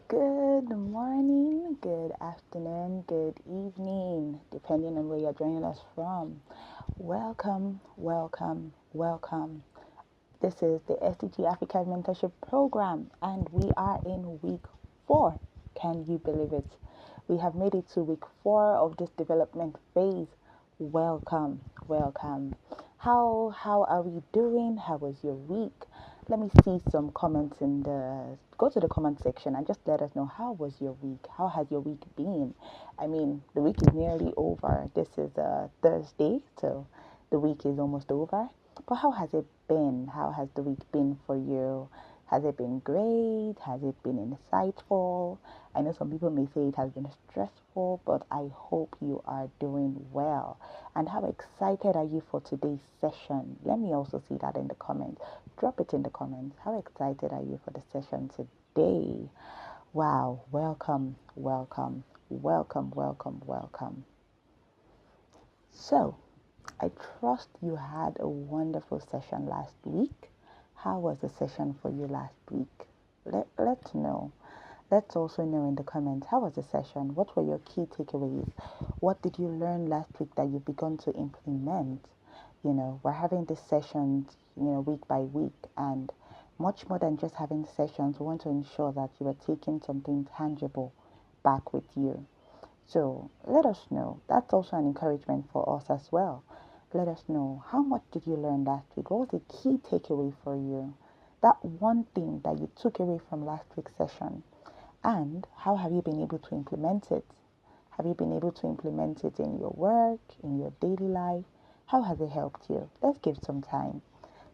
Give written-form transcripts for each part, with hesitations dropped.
Good morning, good afternoon, good evening, depending on where you're joining us from. Welcome, welcome, welcome. This is the SDG Africa Mentorship Programme, and we are in week 4. Can you believe it? We have made it to week 4 of this development phase. Welcome, welcome. How are we doing? How was your week? Let me see some comments in the go to the comment section and just let us know how was your week? How has your week been? I mean, the week is nearly over. This is a Thursday, so the week is almost over. But how has it been? How has the week been for you? Has it been great? Has it been insightful? I know some people may say it has been stressful, but I hope you are doing well. And how excited are you for today's session? Let me also see that in the comments. Drop it in the comments. How excited are you for the session today? Wow, welcome, welcome, welcome, welcome, welcome. So, I trust you had a wonderful session last week. How was the session for you last week? Let's know. Let's also know in the comments, how was the session? What were your key takeaways? What did you learn last week that you've begun to implement? We're having these sessions, week by week, and much more than just having sessions, we want to ensure that you are taking something tangible back with you. So let us know. That's also an encouragement for us as well. Let us know, how much did you learn last week? What was the key takeaway for you? That one thing that you took away from last week's session. And how have you been able to implement it? Have you been able to implement it in your work, in your daily life? How has it helped you? Let's give some time.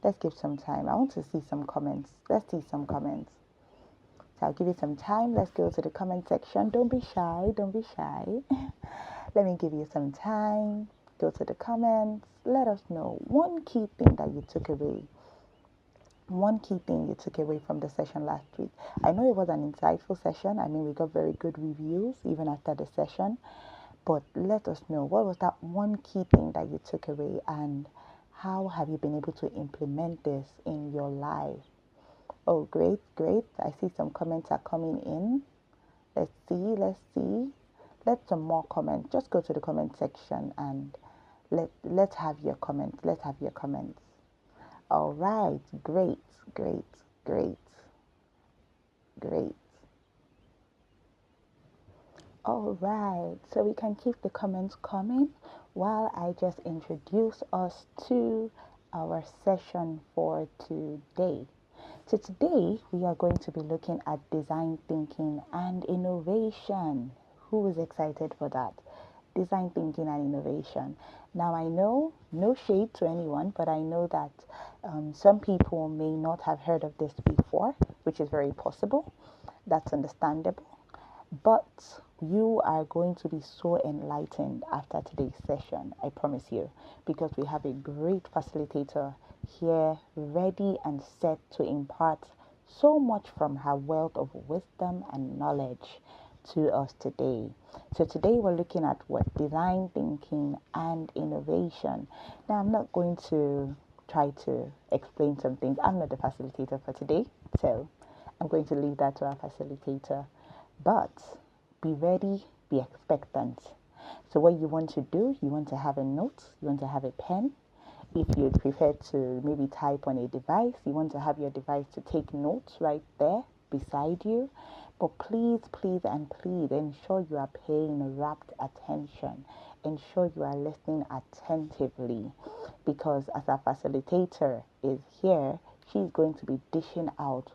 Let's give some time. I want to see some comments. Let's see some comments. So I'll give you some time. Let's go to the comment section. Don't be shy. Don't be shy. Let me give you some time. Go to the comments. Let us know one key thing that you took away. One key thing you took away from the session last week. I know it was an insightful session. I mean, we got very good reviews even after the session. But let us know, what was that one key thing that you took away, and how have you been able to implement this in your life? Oh, great, great. I see some comments are coming in. Let's see. Let some more comments. Just go to the comment section and let's have your comments. Let's have your comments. All right, great, great, great, great. All right, so we can keep the comments coming while I just introduce us to our session for today. So today we are going to be looking at design thinking and innovation. Who is excited for that? Design thinking and innovation. Now I know, no shade to anyone, but I know that some people may not have heard of this before, which is very possible. That's understandable. But you are going to be so enlightened after today's session, I promise you, because we have a great facilitator here ready and set to impart so much from her wealth of wisdom and knowledge to us today. So today we're looking at what design thinking and innovation. Now I'm not going to try to explain some things. I'm not the facilitator for today, so I'm going to leave that to our facilitator. But be ready, be expectant. So what you want to do, you want to have a note, you want to have a pen. If you'd prefer to maybe type on a device, you want to have your device to take notes right there beside you. But please, please, and please ensure you are paying rapt attention. Ensure you are listening attentively, because as our facilitator is here, she's going to be dishing out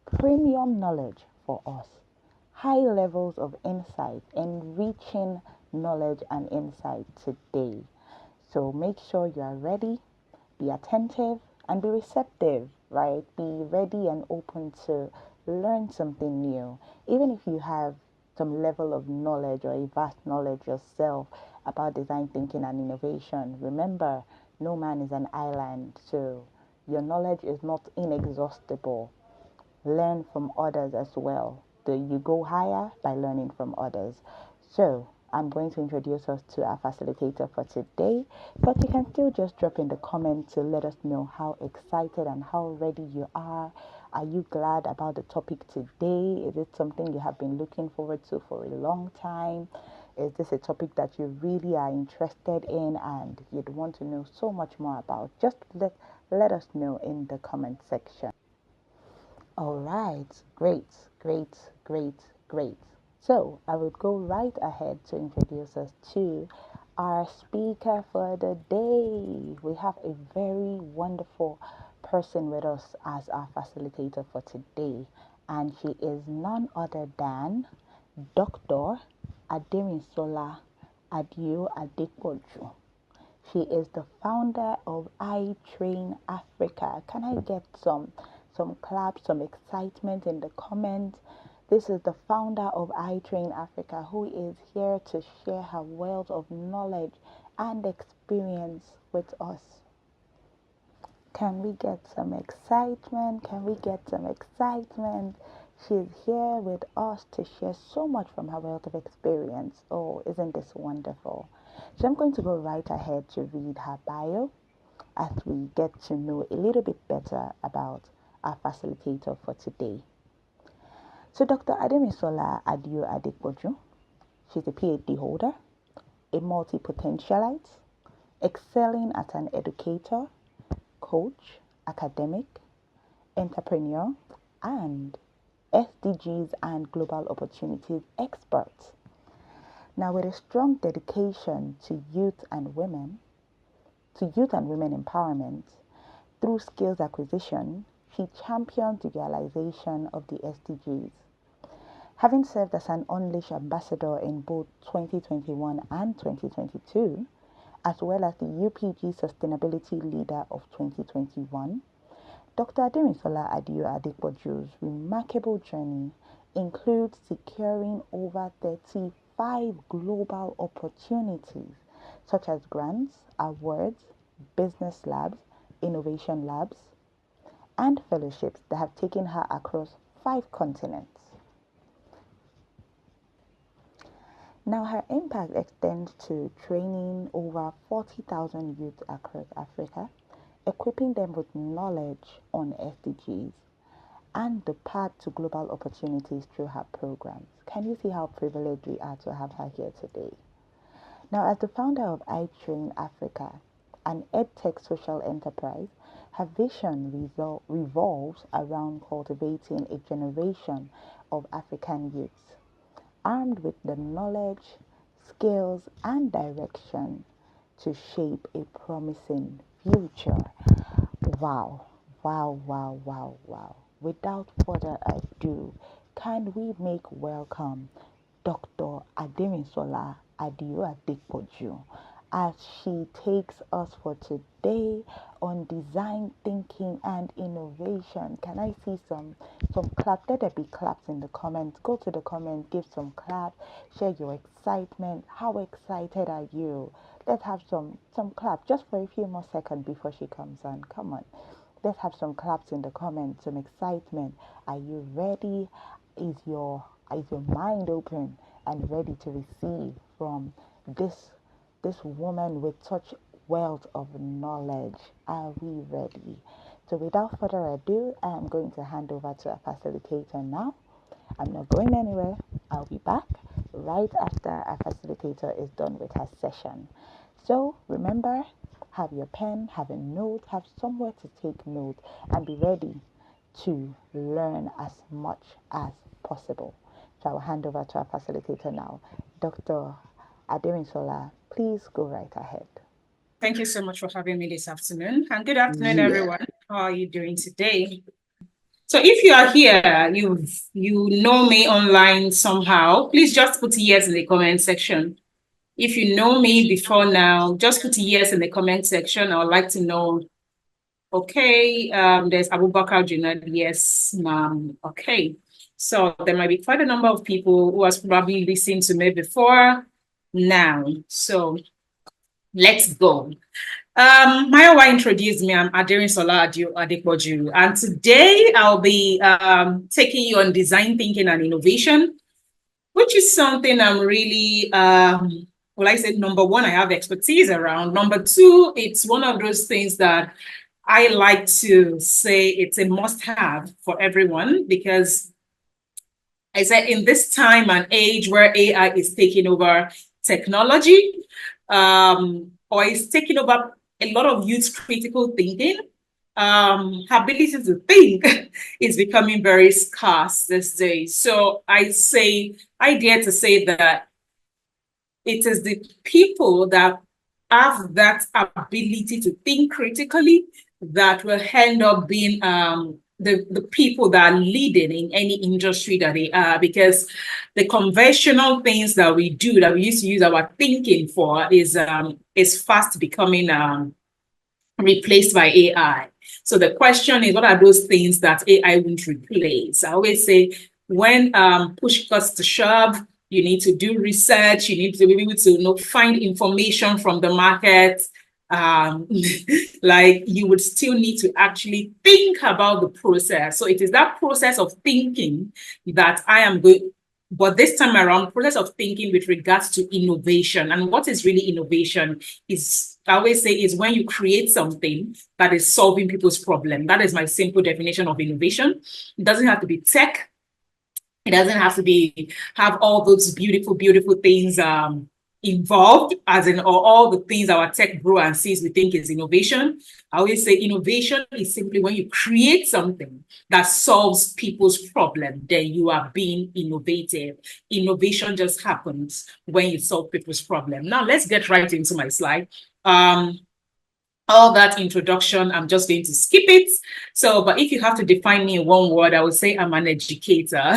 premium knowledge for us. High levels of insight, enriching knowledge and insight today. So make sure you are ready, be attentive, and be receptive, right? Be ready and open to learn something new. Even if you have some level of knowledge or a vast knowledge yourself about design thinking and innovation, remember, no man is an island, so your knowledge is not inexhaustible. Learn from others as well. You go higher by learning from others. So I'm going to introduce us to our facilitator for today, but you can still just drop in the comments to let us know how excited and how ready you are Are you glad about the topic today? Is it something you have been looking forward to for a long time? Is this a topic that you really are interested in and you'd want to know so much more about? Just let us know in the comment section. All right, great, great, great, great. So I would go right ahead to introduce us to our speaker for the day. We have a very wonderful person with us as our facilitator for today, and she is none other than Dr. Ademisola Adio Adepoju. She is the founder of iTrain Africa. Can I get some claps, some excitement in the comments? This is the founder of iTrain Africa who is here to share her wealth of knowledge and experience with us. Can we get some excitement? Can we get some excitement? She's here with us to share so much from her wealth of experience. Oh, isn't this wonderful? So I'm going to go right ahead to read her bio as we get to know a little bit better about our facilitator for today. So Dr. Ademisola Adio Adepoju, she's a PhD holder, a multi-potentialite, excelling as an educator, coach, academic, entrepreneur, and SDGs and global opportunities expert. Now, with a strong dedication to youth and women empowerment through skills acquisition, she championed the realization of the SDGs. Having served as an Unleash ambassador in both 2021 and 2022, as well as the UPG Sustainability Leader of 2021, Dr. Ademisola Adio Adepoju's remarkable journey includes securing over 35 global opportunities, such as grants, awards, business labs, innovation labs, and fellowships that have taken her across 5 continents. Now, her impact extends to training over 40,000 youth across Africa, equipping them with knowledge on SDGs and the path to global opportunities through her programs. Can you see how privileged we are to have her here today? Now, as the founder of iTrain Africa, an edtech social enterprise, her vision revolves around cultivating a generation of African youths armed with the knowledge, skills, and direction to shape a promising future. Wow, wow, wow, wow, wow. Without further ado, can we make welcome Dr. Ademisola Adio Adepoju as she takes us for today on design thinking and innovation. Can I see some clap? Let there be claps in the comments. Go to the comments, give some clap, share your excitement. How excited are you? Let's have some clap just for a few more seconds before she comes on. Come on. Let's have some claps in the comments, some excitement. Are you ready? Is your mind open and ready to receive from this woman with such wealth of knowledge? Are we ready? So without further ado, I am going to hand over to our facilitator now. I'm not going anywhere. I'll be back right after our facilitator is done with her session. So remember, have your pen, have a note, have somewhere to take note, and be ready to learn as much as possible. So I'll hand over to our facilitator now. Dr. Ademisola, please go right ahead. Thank you so much for having me this afternoon. And good afternoon, everyone. How are you doing today? So if you are here, you know me online somehow, please just put yes in the comment section. If you know me before now, just put yes in the comment section. I would like to know. Okay, there's Abubakar Junad. Yes, ma'am. Okay. So there might be quite a number of people who has probably listened to me before now. So let's go. Mayowa introduced me. I'm Ademisola Adio Adepoju, and today I'll be taking you on design thinking and innovation, which is something I'm really, well, I said, number one, I have expertise around. Number two, it's one of those things that I like to say it's a must-have for everyone because I said in this time and age where AI is taking over technology, or is taking over a lot of youth critical thinking, ability to think is becoming very scarce these days. So I dare to say that it is the people that have that ability to think critically that will end up being the people that are leading in any industry that they are, because the conventional things that we do that we used to use our thinking for is fast becoming replaced by AI. So the question is, what are those things that AI won't replace? I always say, when push comes to shove, you need to do research. You need to be able to find information from the market. Like you would still need to actually think about the process. So it is that process of thinking that I am going. But this time around, process of thinking with regards to innovation. And what is really innovation is, I always say, is when you create something that is solving people's problem. That is my simple definition of innovation. It doesn't have to be tech. It doesn't have to have all those beautiful, beautiful things involved, as in or all the things our tech bro and sis we think is innovation. I always say innovation is simply when you create something that solves people's problem, then you are being innovative. Innovation just happens when you solve people's problem. Now let's get right into my slide. All that introduction, I'm just going to skip it. So, but if you have to define me in one word, I would say I'm an educator.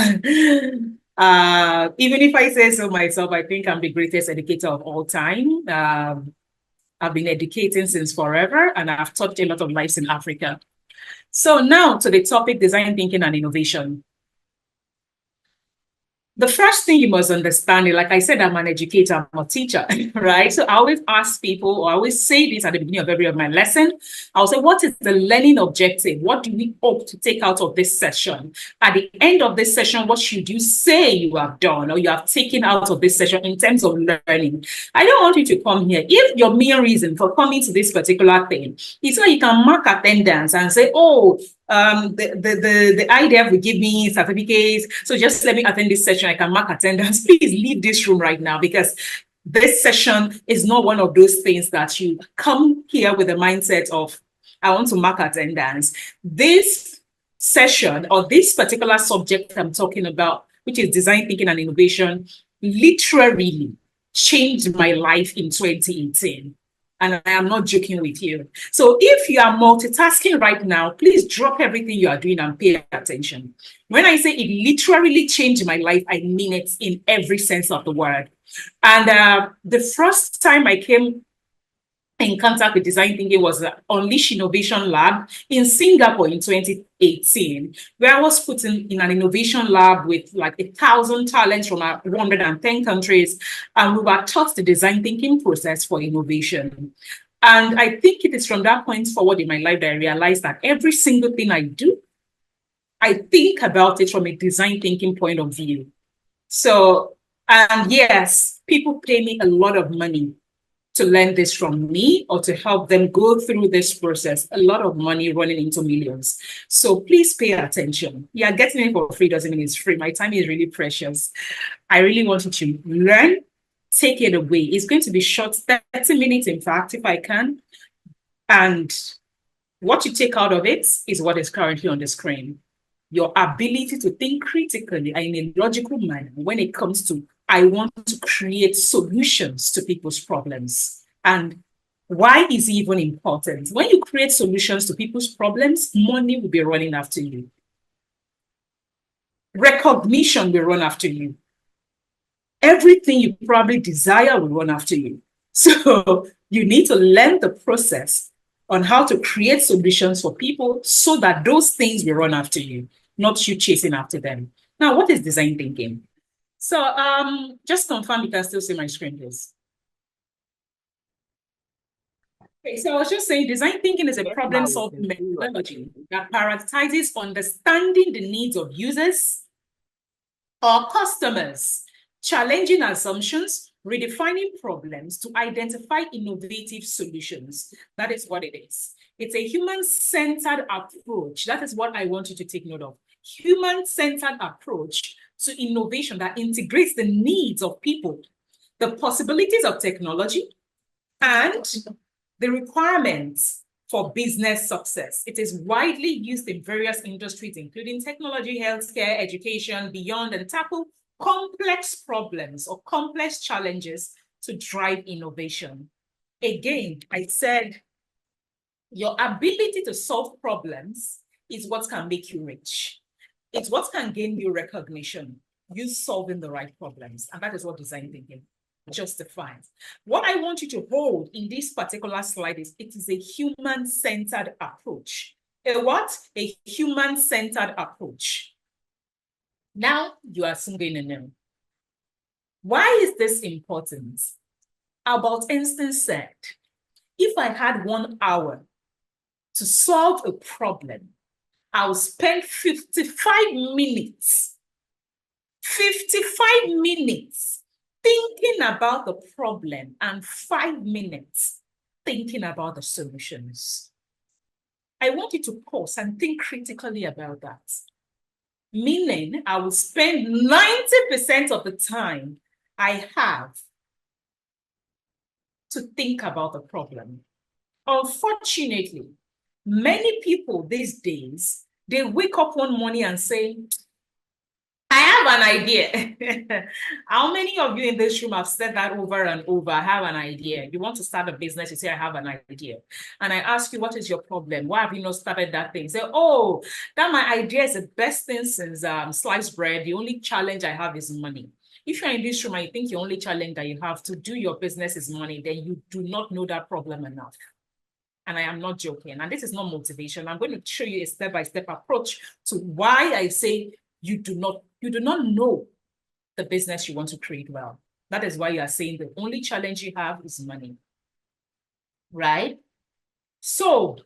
Even if I say so myself, I think I'm the greatest educator of all time. I've been educating since forever, and I've touched a lot of lives in Africa. So now to the topic, design thinking and innovation. The first thing you must understand is, like I said, I'm an educator, I'm a teacher, right? So I always ask people, or I always say this at the beginning of every of my lesson. I'll say, what is the learning objective? What do we hope to take out of this session? At the end of this session, what should you say you have done or you have taken out of this session in terms of learning? I don't want you to come here. If your main reason for coming to this particular thing is so you can mark attendance and say, oh, the AIIDEV will give me certificates, so just let me attend this session, I can mark attendance. Please leave this room right now, because this session is not one of those things that you come here with the mindset of, I want to mark attendance. This session, or this particular subject I'm talking about, which is design thinking and innovation, literally changed my life in 2018. And I am not joking with you. So if you are multitasking right now, please drop everything you are doing and pay attention. When I say it literally changed my life, I mean it in every sense of the word. And the first time I came in contact with design thinking was the Unleash Innovation Lab in Singapore in 2018, where I was put in an innovation lab with like 1,000 talents from 110 countries, and we were taught the design thinking process for innovation. And I think it is from that point forward in my life that I realized that every single thing I do, I think about it from a design thinking point of view. So, and yes, people pay me a lot of money to learn this from me or to help them go through this process. A lot of money running into millions. So please pay attention. Yeah, getting it for free doesn't mean it's free. My time is really precious. I really want you to learn, take it away. It's going to be short, 30 minutes, in fact, if I can. And what you take out of it is what is currently on the screen. Your ability to think critically and in a logical manner when it comes to, I want to create solutions to people's problems. And why is it even important? When you create solutions to people's problems, money will be running after you. Recognition will run after you. Everything you probably desire will run after you. So you need to learn the process on how to create solutions for people so that those things will run after you, not you chasing after them. Now, what is design thinking? So just confirm you can still see my screen, please. Okay, so I was just saying design thinking is a problem-solving methodology that prioritizes understanding the needs of users or customers, challenging assumptions, redefining problems to identify innovative solutions. That is what it is. It's a human-centered approach. That is what I want you to take note of. Human-centered approach to innovation that integrates the needs of people, the possibilities of technology, and the requirements for business success. It is widely used in various industries, including technology, healthcare, education, beyond, and tackle complex problems or complex challenges to drive innovation. Again, I said, your ability to solve problems is what can make you rich. It's what can gain you recognition, you solving the right problems. And that is what design thinking justifies. What I want you to hold in this particular slide is it is a human-centered approach. A what? A human-centered approach. Now you are soon going to know. Why is this important? Albert Einstein said, if I had 1 hour to solve a problem, I'll spend 55 minutes thinking about the problem and 5 minutes thinking about the solutions. I want you to pause and think critically about that. Meaning, I will spend 90% of the time I have to think about the problem. Unfortunately, many people these days, they wake up one morning and say, I have an idea. How many of you in this room have said that over and over? I have an idea. You want to start a business, you say, I have an idea. And I ask you, what is your problem? Why have you not started that thing? Say, oh, that my idea is the best thing since sliced bread. The only challenge I have is money. If you're in this room and you think the only challenge that you have to do your business is money, then you do not know that problem enough. And I am not joking. And this is not motivation. I'm going to show you a step-by-step approach to why I say you do not know the business you want to create well. That is why you are saying the only challenge you have is money, right? So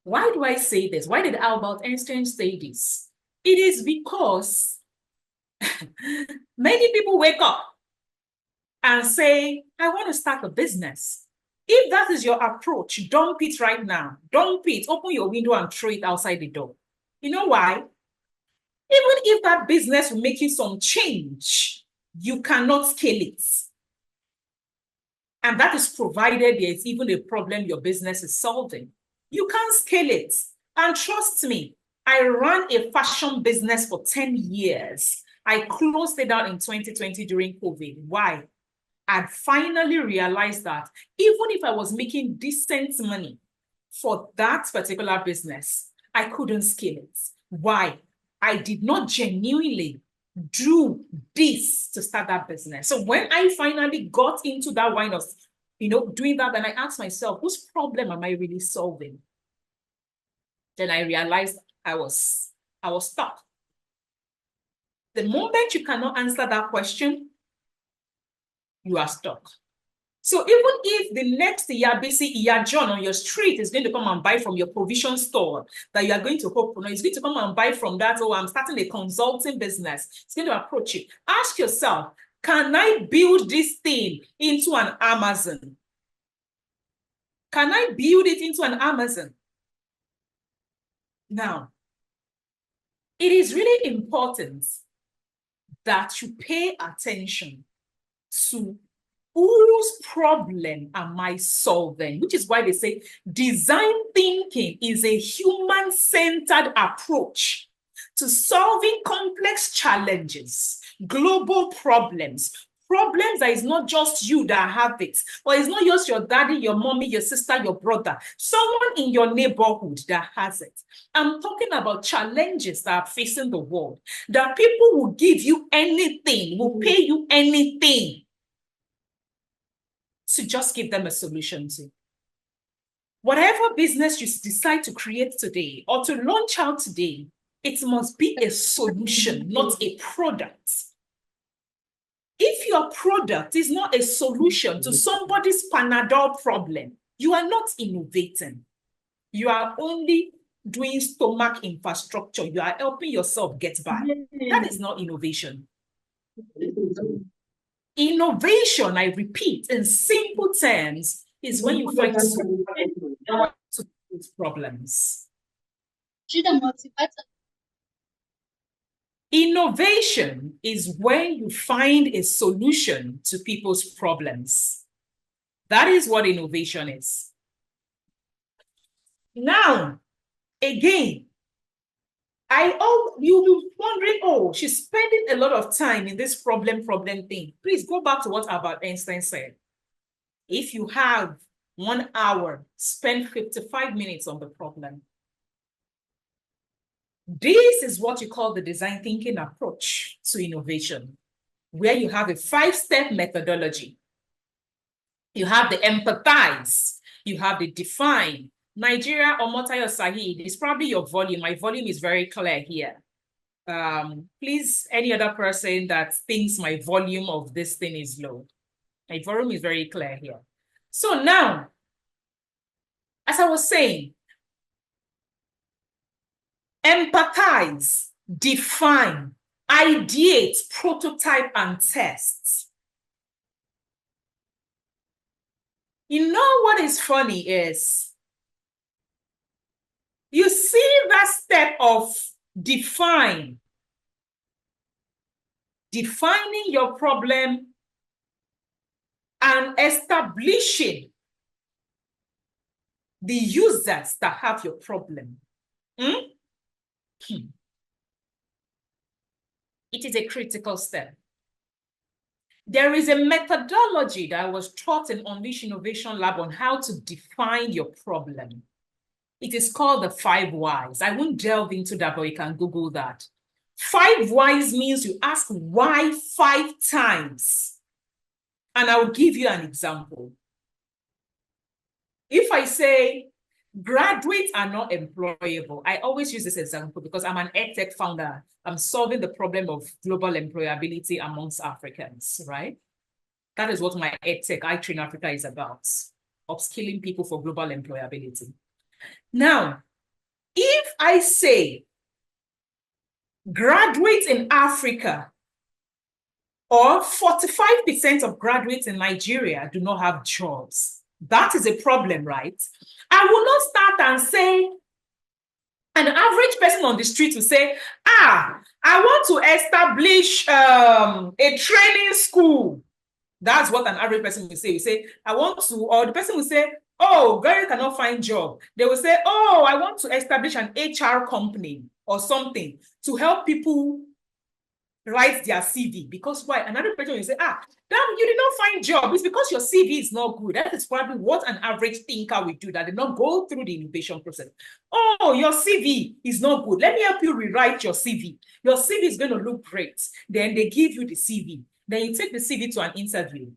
why do I say this? Why did Albert Einstein say this? It is because many people wake up and say, I want to start a business. If that is your approach, dump it right now. Dump it, open your window and throw it outside the door. You know why? Even if that business will make you some change, you cannot scale it. And that is provided there's even a problem your business is solving. You can't scale it. And trust me, I ran a fashion business for 10 years. I closed it out in 2020 during COVID. Why? I'd finally realized that even if I was making decent money for that particular business, I couldn't scale it. Why? I did not genuinely do this to start that business. So when I finally got into that line of, doing that, then I asked myself, whose problem am I really solving? Then I realized I was stuck. The moment you cannot answer that question, you are stuck. So even if the next Iya John on your street is going to come and buy from your provision store that you are going to open, or he's going to come and buy from that, oh, I'm starting a consulting business, it's going to approach you. Ask yourself, can I build this thing into an Amazon? Can I build it into an Amazon? Now, it is really important that you pay attention to whose problem am I solving? Which is why they say design thinking is a human-centered approach to solving complex challenges, global problems that is not just you that have it, or it's not just your daddy, your mommy, your sister, your brother, someone in your neighborhood that has it. I'm talking about challenges that are facing the world, that people will give you anything, will pay you anything to just give them a solution to. Whatever business you decide to create today or to launch out today, it must be a solution, not a product. If your product is not a solution to somebody's Panadol problem, you are not innovating. You are only doing stomach infrastructure. You are helping yourself get by. That is not innovation. Innovation, I repeat, in simple terms, is when you find something to people's problems. Innovation is when you find a solution to people's problems. That is what innovation is. Now, again, you'll be wondering, oh, she's spending a lot of time in this problem thing. Please go back to what Albert Einstein said. If you have 1 hour, spend 55 minutes on the problem. This is what you call the design thinking approach to innovation, where you have a 5-step methodology. You have the empathize, you have the define. Nigeria or Omotayo Sahid is probably your volume. My volume is very clear here. Please, any other person that thinks my volume of this thing is low. My volume is very clear here. So now, as I was saying, empathize, define, ideate, prototype, and test. You know what is funny is, you see that step of defining your problem and establishing the users that have your problem. It is a critical step. There is a methodology that was taught in Unleash Innovation Lab on how to define your problem. It is called the 5 whys. I won't delve into that, but you can Google that. 5 whys means you ask why 5 times. And I will give you an example. If I say graduates are not employable, I always use this example because I'm an EdTech founder. I'm solving the problem of global employability amongst Africans, right? That is what my EdTech, iTrain Africa is about, upskilling people for global employability. Now, if I say graduates in Africa or 45% of graduates in Nigeria do not have jobs, that is a problem, right? I will not start and say, an average person on the street will say, I want to establish a training school. That's what an average person will say. You say, I want to, or the person will say, oh, girl cannot find job. They will say, oh, I want to establish an HR company or something to help people write their CV. Because why? Another person will say, damn, you did not find job. It's because your CV is not good. That is probably what an average thinker will do, that did not go through the innovation process. Oh, your CV is not good. Let me help you rewrite your CV. Your CV is going to look great. Then they give you the CV. Then you take the CV to an interview,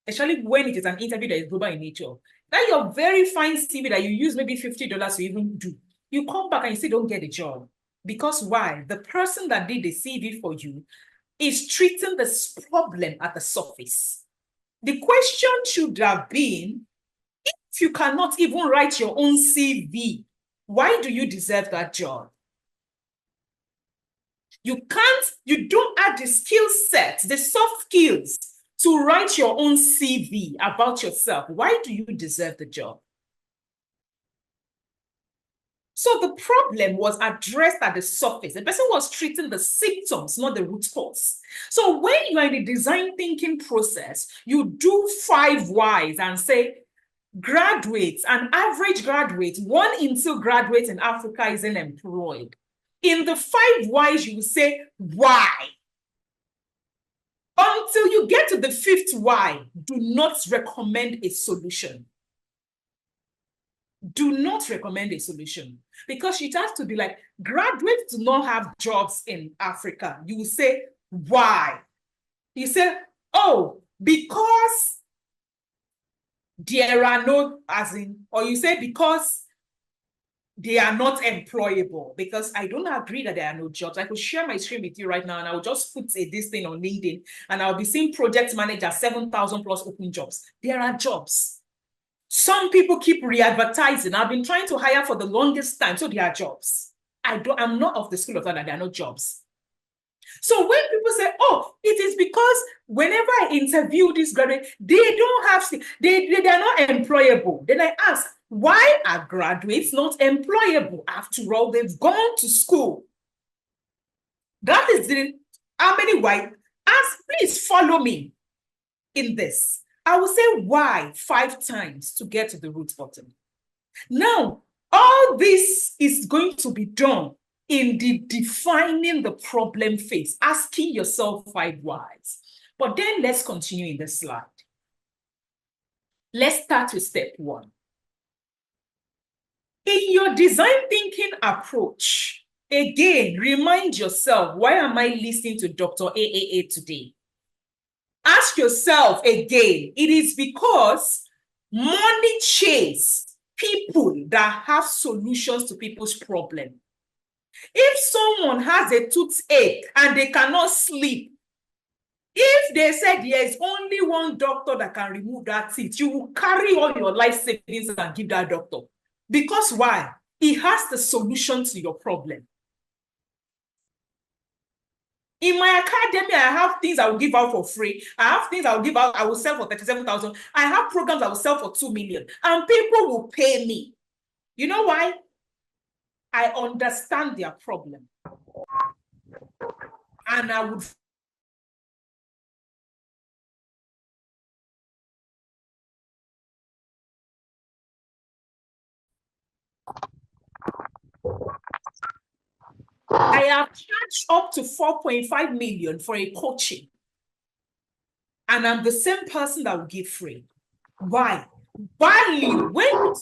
especially when it is an interview that is global in nature. That your very fine CV that you use maybe $50 to even do, you come back and you still don't get a job. Because why? The person that did the CV for you is treating this problem at the surface. The question should have been, if you cannot even write your own CV, why do you deserve that job? You don't add the skill set, the soft skills to write your own CV about yourself. Why do you deserve the job? So the problem was addressed at the surface. The person was treating the symptoms, not the root cause. So when you are in the design thinking process, you do 5 whys and say, graduates, an average graduate, 1 in 2 graduates in Africa isn't employed. In the 5 whys, you will say, why? Until you get to the 5th why, do not recommend a solution. Do not recommend a solution, because it has to be like, graduates do not have jobs in Africa. You will say, why? You say, oh, because there are no, or you say because they are not employable, because I don't agree that there are no jobs. I could share my screen with you right now and I'll just put this thing on LinkedIn and I'll be seeing project manager, 7,000 plus open jobs. There are jobs. Some people keep re-advertising. I've been trying to hire for the longest time, so there are jobs. I'm not of the school of thought that there are no jobs. So when people say, oh, it is because whenever I interview this graduate, they don't have, they are not employable. Then I ask, Why are graduates not employable? After all, they've gone to school. That is the, how many why? Please follow me in this. I will say why 5 times to get to the root bottom. Now, all this is going to be done in the defining the problem phase, asking yourself 5 whys. But then let's continue in the slide. Let's start with step 1. In your design thinking approach, again, remind yourself, why am I listening to Dr. AAA today? Ask yourself again, it is because money chase people that have solutions to people's problem. If someone has a toothache and they cannot sleep, if they said there is only one doctor that can remove that teeth, you will carry all your life savings and give that doctor. Because why? He has the solution to your problem. In my academy, I have things I will give out for free. I have things I will give out, I will sell for 37,000. I have programs I will sell for 2 million. And people will pay me. You know why? I understand their problem. And I would I have charged up to 4.5 million for a coaching. And I'm the same person that will give free. Why? Value. When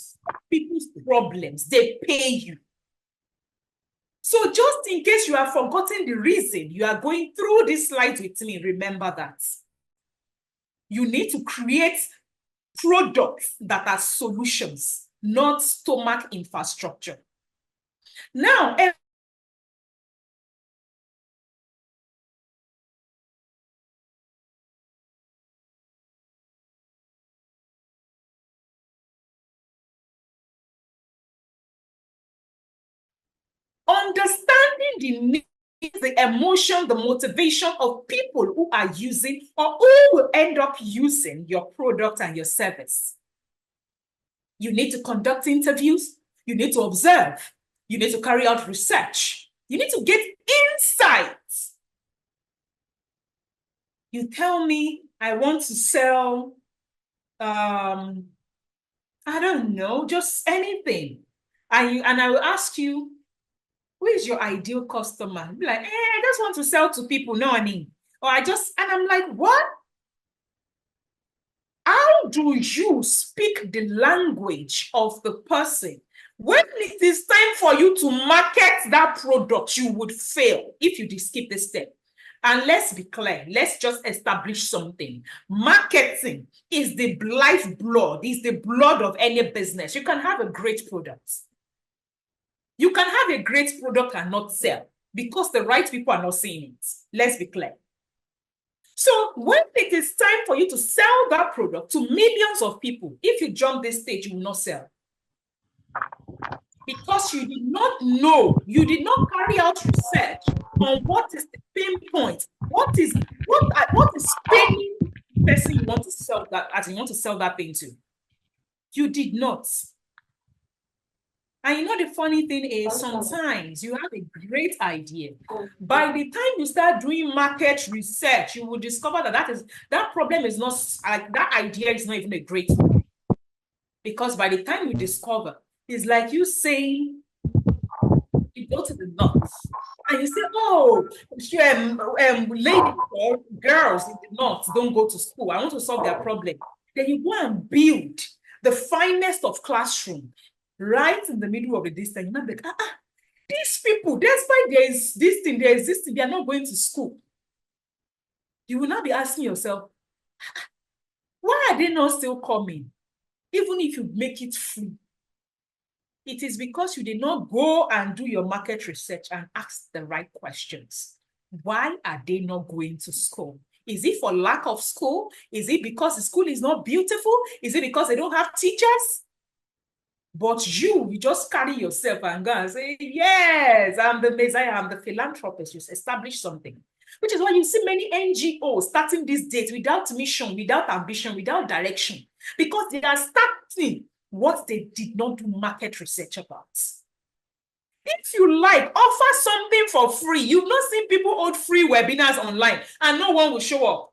people's problems, they pay you. So just in case you have forgotten the reason you are going through this slide with me, remember that. You need to create products that are solutions, not stomach infrastructure. Now, understanding the needs, the emotion, the motivation of people who are using or who will end up using your product and your service. You need to conduct interviews. You need to observe. You need to carry out research. You need to get insights. You tell me, I want to sell, I don't know, just anything. And I will ask you, who is your ideal customer? Be like, I just want to sell to people, no money. Or and I'm like, what? How do you speak the language of the person? When it is time for you to market that product, you would fail if you skip this step. And let's be clear, let's just establish something. Marketing is the lifeblood, is the blood of any business. You can have a great product. You can have a great product and not sell because the right people are not seeing it. Let's be clear. So when it is time for you to sell that product to millions of people, if you jump this stage, you will not sell. Because you did not know, you did not carry out research on what is the pain point, what is paining the person you want to sell that, as you want to sell that thing to. You did not. And you know the funny thing is, sometimes you have a great idea. By the time you start doing market research, you will discover that problem is not, that idea is not even a great one. Because by the time you discover, it's like you saying, you go to the north, and you say, oh, ladies or girls in the north don't go to school. I want to solve their problem. Then you go and build the finest of classroom right in the middle of the distance. You're not like, these people, despite there is this thing, they are not going to school. You will not be asking yourself, why are they not still coming? Even if you make it free. It is because you did not go and do your market research and ask the right questions. Why are they not going to school? Is it for lack of school? Is it because the school is not beautiful? Is it because they don't have teachers? But you just carry yourself and go and say, yes, I'm the Messiah, I'm the philanthropist. You establish something. Which is why you see many NGOs starting these days without mission, without ambition, without direction. Because they are starting what they did not do market research about. If you like, offer something for free. You've not seen people hold free webinars online and no one will show up.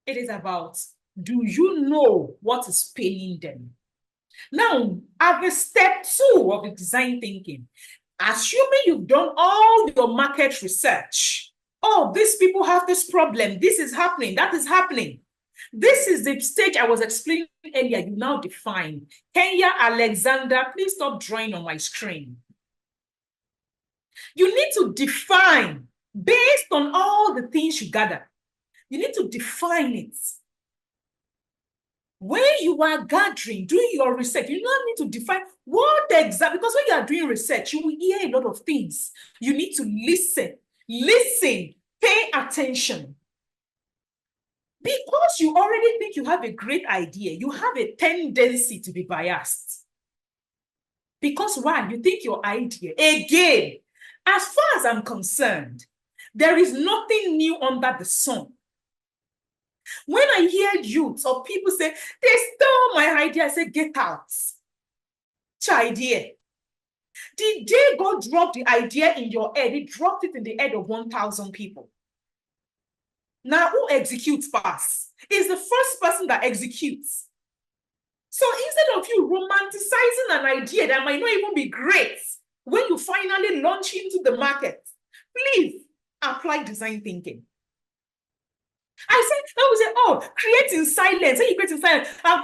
It is about, do you know what is paying them? Now, at the step 2 of the design thinking, assuming you've done all your market research, oh, these people have this problem, this is happening, that is happening. This is the stage I was explaining earlier. You now define. Kenya Alexander, please stop drawing on my screen. You need to define based on all the things you gather. You need to define it. When you are gathering, doing your research, you now need to define what exactly, because when you are doing research, you will hear a lot of things. You need to listen, pay attention. Because you already think you have a great idea, you have a tendency to be biased. Because why? You think your idea, again, as far as I'm concerned, there is nothing new under the sun. When I hear youths or people say, they stole my idea, I say, get out. Which idea? The day God dropped the idea in your head, He dropped it in the head of 1,000 people. Now, who executes fast? Is the first person that executes. So instead of you romanticizing an idea that might not even be great, when you finally launch into the market, please apply design thinking. I will say, oh, create in silence. When you create in silence, I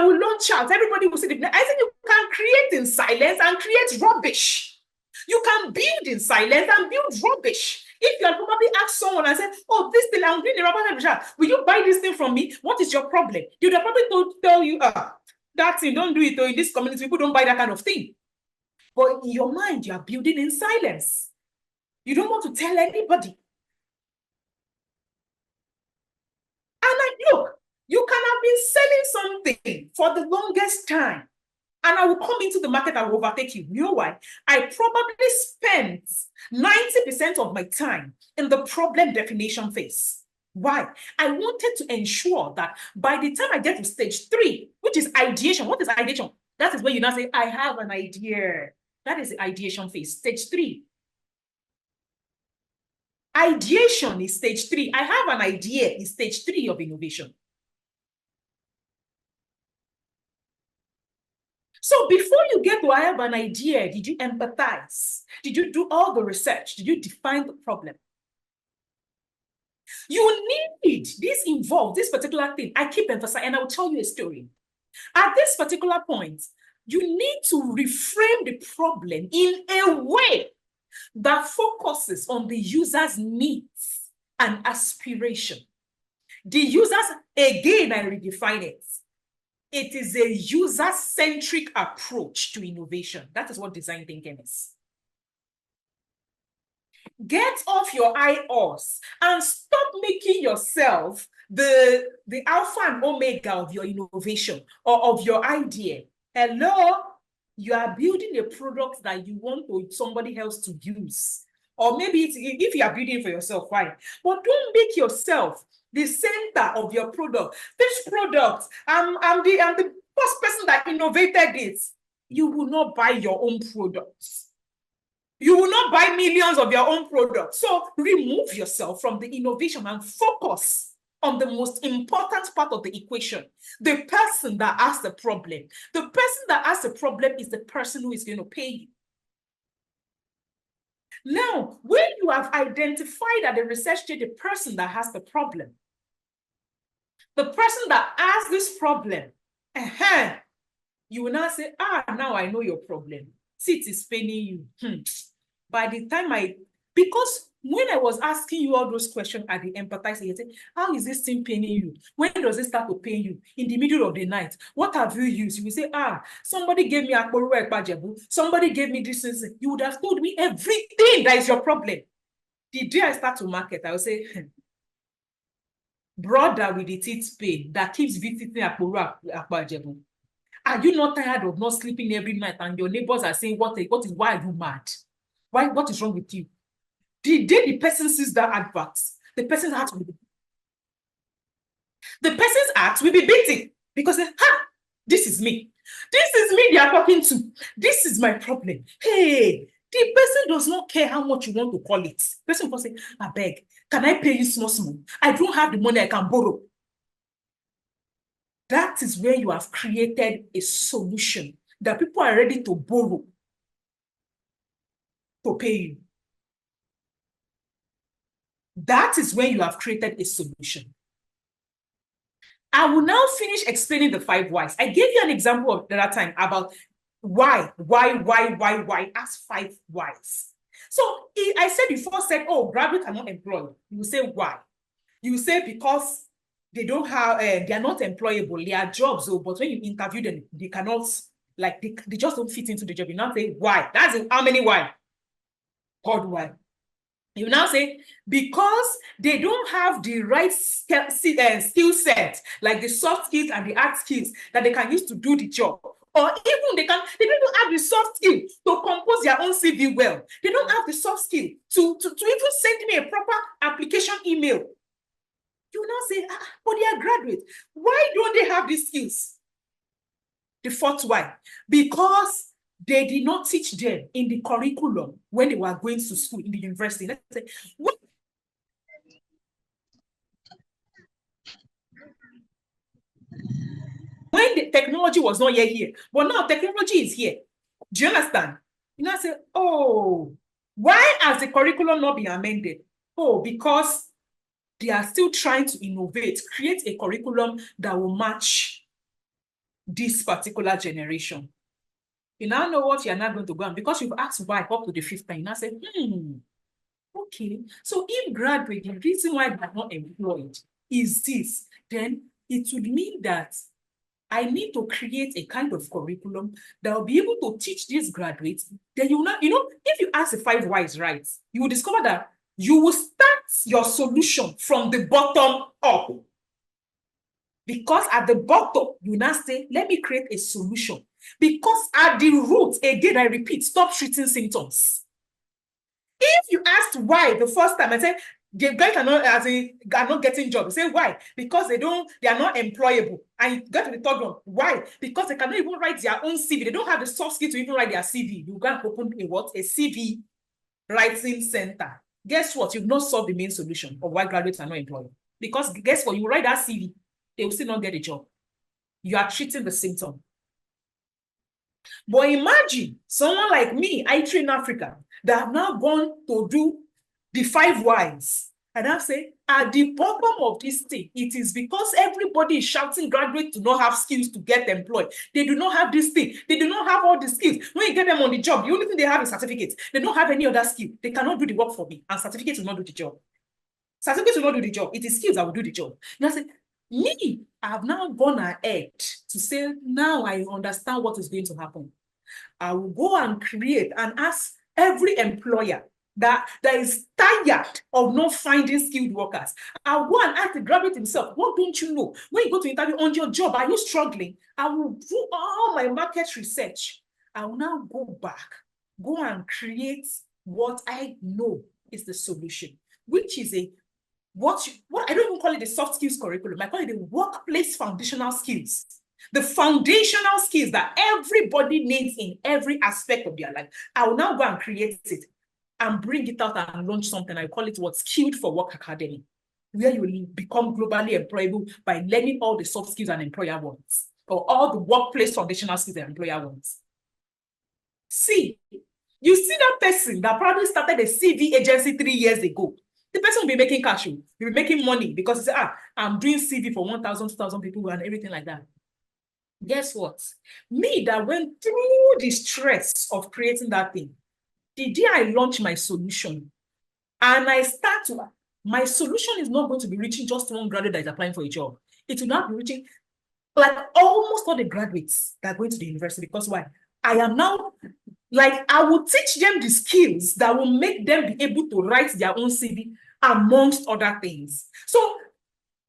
will launch out. Everybody will see the. I think you can create in silence and create rubbish. You can build in silence and build rubbish. If you had probably asked someone and said, oh, this thing, I'm doing the rubber, will you buy this thing from me? What is your problem? They would have probably tell you, that thing, don't do it. In this community, people don't buy that kind of thing. But in your mind, you are building in silence. You don't want to tell anybody. Look, you can have been selling something for the longest time, and I will come into the market, I will overtake you. You know why? I probably spent 90% of my time in the problem definition phase. Why? I wanted to ensure that by the time I get to stage 3, which is ideation. What is ideation? That is where you now say, I have an idea. That is the ideation phase, stage 3. Ideation is stage 3. I have an idea is stage 3 of innovation. So before you get to I have an idea, did you empathize? Did you do all the research? Did you define the problem? You need this involved, this particular thing. I keep emphasizing, and I will tell you a story. At this particular point, you need to reframe the problem in a way that focuses on the user's needs and aspiration. The users, again, I redefine it. It is a user-centric approach to innovation. That is what design thinking is. Get off your high horse and stop making yourself the alpha and omega of your innovation or of your idea. Hello? You are building a product that you want somebody else to use. Or maybe if you are building for yourself, fine. But don't make yourself the center of your product. This product, I'm the first person that innovated it. You will not buy your own products. You will not buy millions of your own products. So remove yourself from the innovation and focus on the most important part of the equation, the person that has the problem. The person that has the problem is the person who is going to pay you. Now, when you have identified at the research stage the person that has the problem, the person that has this problem, you will now say, now I know your problem. See, it is paining you. By the time because when I was asking you all those questions at the Empathizing, you say, how is this thing paining you? When does it start to pain you? In the middle of the night. What have you used? You will say, somebody gave me a somebody gave me this. You would have told me everything that is your problem. The day I start to market, I will say, brother with the teeth pain that keeps visiting Akbajebu. Are you not tired of not sleeping every night and your neighbors are saying, why are you mad? Why? What is wrong with you? The day the person sees that advert, the person's heart will be, the person's heart will be beating because, this is me. This is me they are talking to. This is my problem. Hey, the person does not care how much you want to call it. The person will say, I beg, can I pay you small? I don't have the money I can borrow. That is where you have created a solution that people are ready to borrow to pay you. That is where you have created a solution. I will now finish explaining the 5 whys. I gave you an example of the other time about why. Ask 5 whys. So I said before, oh, graduates are not employed. You will say why? You will say because they don't have, they are not employable. They are jobs, but when you interview them, they cannot, like, they just don't fit into the job. You now say why? That's how many why? Third why. You now say, because they don't have the right skill set, like the soft skills and the hard skills that they can use to do the job. Or even they don't even have the soft skill to compose their own CV well. They don't have the soft skill to even send me a proper application email. You now say, but they are graduates. Why don't they have these skills? The 4th why, because they did not teach them in the curriculum when they were going to school in the university. Let's say, when the technology was not yet here, but now technology is here. Do you understand? You now say, oh, why has the curriculum not been amended? Oh, because they are still trying to innovate, create a curriculum that will match this particular generation. You now know what you're not going to go on, because you've asked why up to the 5th time. You now say, okay. So if graduate, the reason why they're not employed is this, then it would mean that I need to create a kind of curriculum that will be able to teach these graduates. Then you will not, if you ask the 5 whys right, you will discover that you will start your solution from the bottom up. Because at the bottom, you now say, let me create a solution. Because at the root, again, I repeat, stop treating symptoms. If you asked why the first time, I said, the guys are not getting jobs. You say, why? Because they are not employable. And you get to the 3rd one. Why? Because they cannot even write their own CV. They don't have the soft skill to even write their CV. You can open a CV writing center. Guess what? You've not solved the main solution of why graduates are not employed. Because guess what? You write that CV, they will still not get a job. You are treating the symptom. But imagine someone like me, AIIDEV Africa, that have now gone to do the 5 whys. And I say, at the bottom of this thing, it is because everybody is shouting graduates do not have skills to get employed. They do not have this thing. They do not have all the skills. When you get them on the job, the only thing they have is certificates. They don't have any other skill. They cannot do the work for me. And certificates will not do the job. Certificates will not do the job. It is skills that will do the job. And I say, me, I have now gone ahead to say, now I understand what is going to happen. I will go and create and ask every employer that is tired of not finding skilled workers. I'll go and ask the graduate himself, what don't you know? When you go to interview on your job, are you struggling? I will do all my market research. I will now go back, go and create what I know is the solution, which is what I don't even call it the soft skills curriculum. I call it the workplace foundational skills. The foundational skills that everybody needs in every aspect of their life. I will now go and create it and bring it out and launch something. I call it Skilled for Work Academy, where you will become globally employable by learning all the soft skills an employer wants, or all the workplace foundational skills an employer wants. See, you see that person that probably started a CV agency 3 years ago. The person will be making cash, will be making money because he said, I'm doing CV for 1,000, 2,000 people and everything like that. Guess what? Me that went through the stress of creating that thing, the day I launch my solution and I start to, my solution is not going to be reaching just one graduate that is applying for a job. It will not be reaching like almost all the graduates that are going to the university. Because why? I am now, like, I will teach them the skills that will make them be able to write their own CV amongst other things. So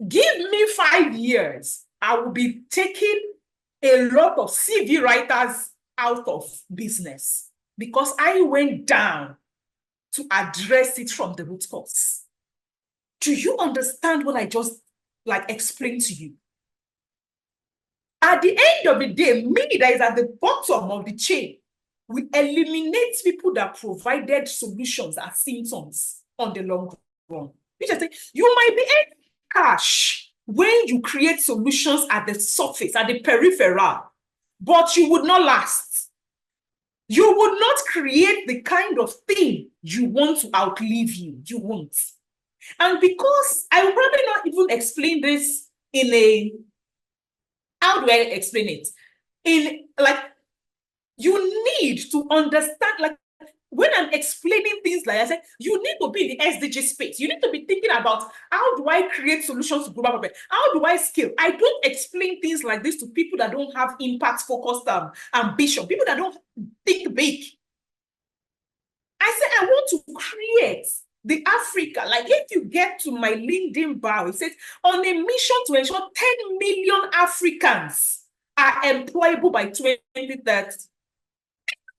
give me 5 years, I will be taking a lot of CV writers out of business because I went down to address it from the root cause. Do you understand what I just explained to you? At the end of the day, me that is at the bottom of the chain, we eliminate people that provided solutions as symptoms on the long run. Which I say, you might be earning cash when you create solutions at the surface, at the peripheral, but you would not last. You would not create the kind of thing you want to outlive you. You won't. And because I will probably not even explain this in a, how do I explain it? In you need to understand, when I'm explaining things like I said, you need to be in the SDG space. You need to be thinking about, how do I create solutions to global problem? How do I scale? I don't explain things like this to people that don't have impact-focused ambition, people that don't think big. I said, I want to create the Africa. If you get to my LinkedIn bio, it says, on a mission to ensure 10 million Africans are employable by 2030.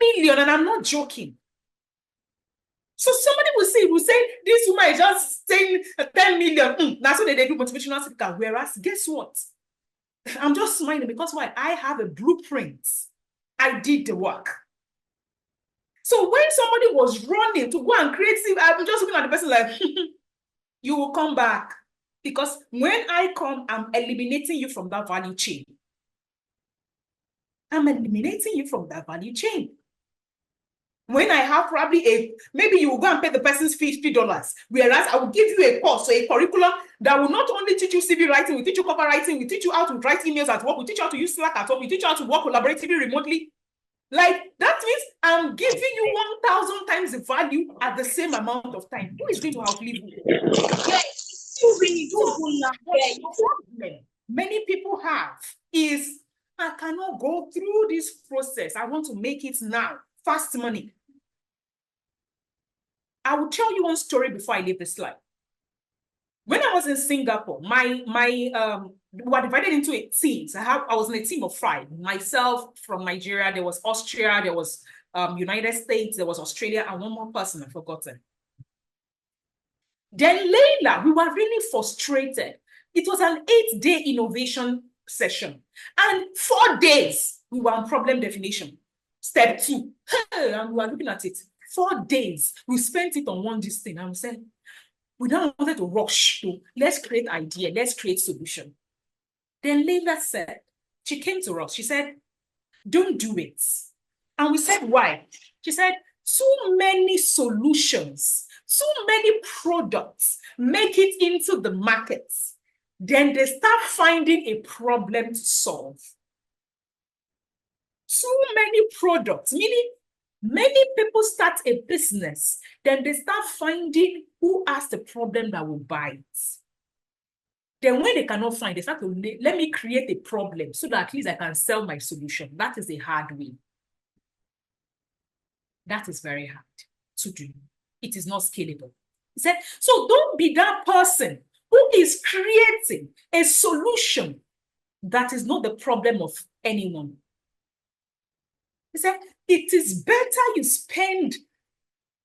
10 million, and I'm not joking. So somebody will say, this woman is just saying 10 million. That's what they do motivational speaker. Whereas, guess what? I'm just smiling because why? I have a blueprint. I did the work. So when somebody was running to go and create, I'm just looking at the person like, you will come back. Because when I come, I'm eliminating you from that value chain. I'm eliminating you from that value chain. When I have probably maybe you will go and pay the person's $50, whereas I will give you a course or a curriculum that will not only teach you CV writing, we teach you copywriting, we teach you how to write emails at work, we teach you how to use Slack at home, we teach you how to work collaboratively remotely. That means I'm giving you 1,000 times the value at the same amount of time. Who is going to outlive you? Many people have is, I cannot go through this process. I want to make it now. Fast money. I will tell you one story before I leave this slide. When I was in Singapore, we were divided into teams. I was in a team of 5. Myself from Nigeria, there was Austria, there was United States, there was Australia, and one more person I've forgotten. Then later, we were really frustrated. It was an 8-day innovation session. And 4 days, we were on problem definition. Step 2. And we were looking at it. 4 days, we spent it on one this thing. And we said, we don't want to rush. Let's create idea. Let's create solution. Then Leila said, she came to us. She said, don't do it. And we said, why? She said, too many solutions, too many products make it into the markets. Then they start finding a problem to solve. Too many products, meaning many people start a business, then they start finding who has the problem that will buy it. Then when they cannot find, they start to, let me create a problem so that at least I can sell my solution. That is a hard way. That is very hard to do. It is not scalable. He said, so don't be that person who is creating a solution that is not the problem of anyone. He said, it is better you spend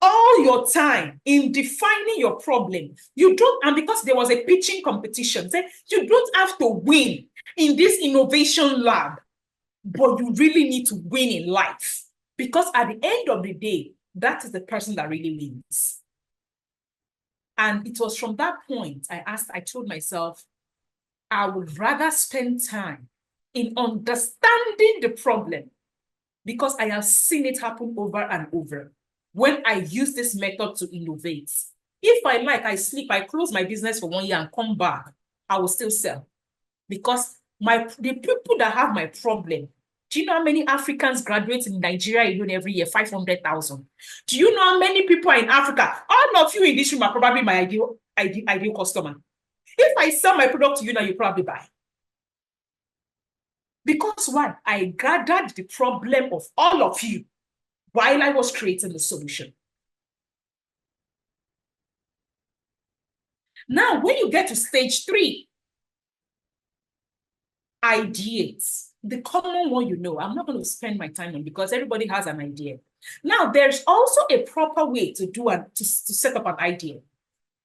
all your time in defining your problem. You don't, and because there was a pitching competition, say, you don't have to win in this innovation lab, but you really need to win in life. Because at the end of the day, that is the person that really wins. And it was from that point I told myself, I would rather spend time in understanding the problem because I have seen it happen over and over. When I use this method to innovate, if I like, I sleep, I close my business for 1 year and come back, I will still sell. Because the people that have my problem, do you know how many Africans graduate in Nigeria alone every year? 500,000. Do you know how many people are in Africa? All of you in this room are probably my ideal customer. If I sell my product to you now, you probably buy. Because why? I gathered the problem of all of you while I was creating the solution. Now, when you get to stage 3, ideate. the common one, I'm not going to spend my time on because everybody has an idea. Now, there's also a proper way to to set up an idea.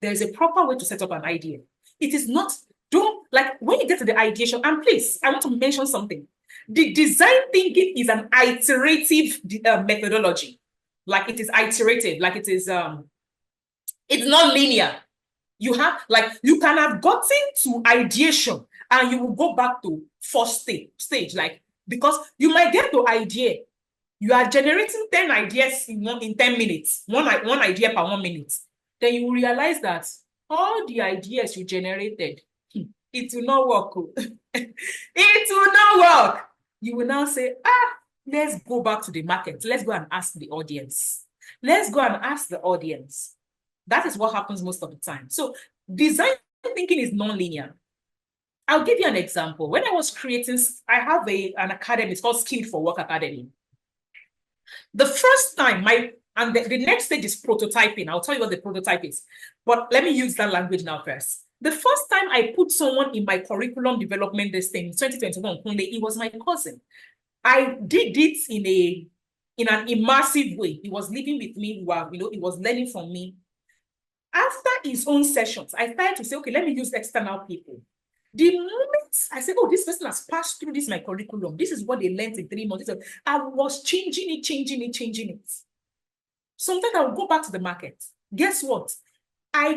There's a proper way to set up an idea. It is not, like when you get to the ideation, and please, I want to mention something. The design thinking is an iterative methodology. Like it is iterative, like it is, it's not linear. You can have gotten to ideation and you will go back to first stage, like, because you might get to idea. You are generating 10 ideas in 10 minutes, one idea per 1 minute. Then you will realize that all the ideas you generated, it will not work. It will not work. You will now say, let's go back to the market. Let's go and ask the audience. Let's go and ask the audience. That is what happens most of the time. So design thinking is non-linear. I'll give you an example. When I was creating, I have an academy, it's called Skilled for Work Academy. The first time, the next stage is prototyping. I'll tell you what the prototype is. But let me use that language now first. The first time I put someone in my curriculum development this thing, 2021, it was my cousin. I did it in an immersive way. He was living with me, he was learning from me. After his own sessions, I started to say, okay, let me use external people. The moment I said, oh, this person has passed through my curriculum, this is what they learned in 3 months, I was changing it. Sometimes I would go back to the market. Guess what? I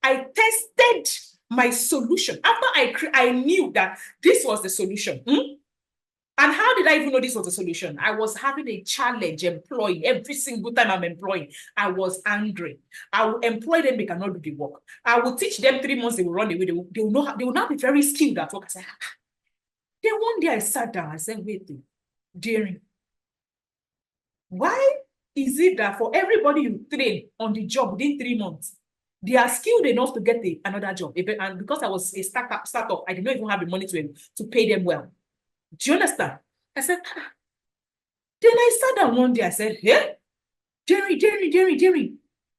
tested my solution. After I knew that this was the solution. And how did I even know this was a solution? I was having a challenge employing. Every single time I'm employing, I was angry. I will employ them, they cannot do the work. I will teach them 3 months, they will run away. They will not be very skilled at work. I said, then one day I sat down, I said, wait, Jerry, why is it that for everybody you train on the job within 3 months, they are skilled enough to get another job? And because I was a startup, I did not even have the money to pay them well. Do you understand? I said, Then I sat down one day, I said, hey, Jerry,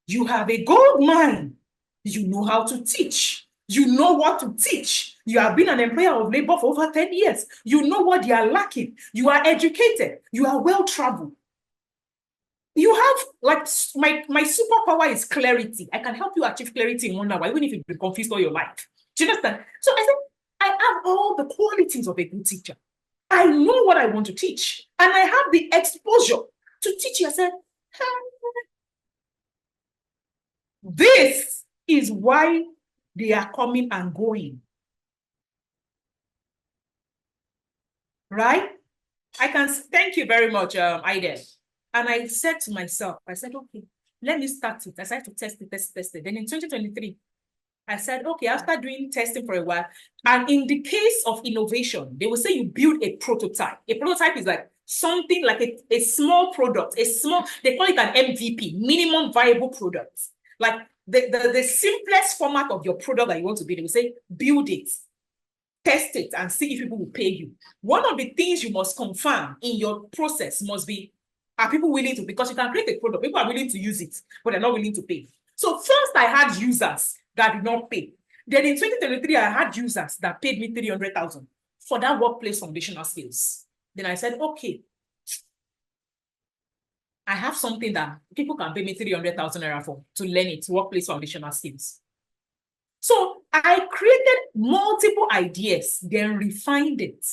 you have a gold mine. You know how to teach. You know what to teach. You have been an employer of labor for over 10 years. You know what they are lacking. You are educated. You are well-traveled. You have, like, my superpower is clarity. I can help you achieve clarity in 1 hour, even if you've been confused all your life. Do you understand? So I said, I have all the qualities of a good teacher. I know what I want to teach, and I have the exposure to teach you. I said, this is why they are coming and going. Right? Thank you very much, AIIDEV. And I said to myself, I said, okay, let me start it. I started to test it. Then in 2023, I said, okay, after doing testing for a while, and in the case of innovation, they will say you build a prototype. A prototype is like something like a small product, they call it an MVP, minimum viable product. Like the simplest format of your product that you want to build, they will say, build it, test it, and see if people will pay you. One of the things you must confirm in your process must be, are people willing to, because you can create a product, people are willing to use it, but they're not willing to pay. So first I had users that did not pay. Then in 2023, I had users that paid me 300,000 for that workplace foundational skills. Then I said, okay, I have something that people can pay me 300,000 naira for to learn it, workplace foundational skills. So I created multiple ideas, then refined it,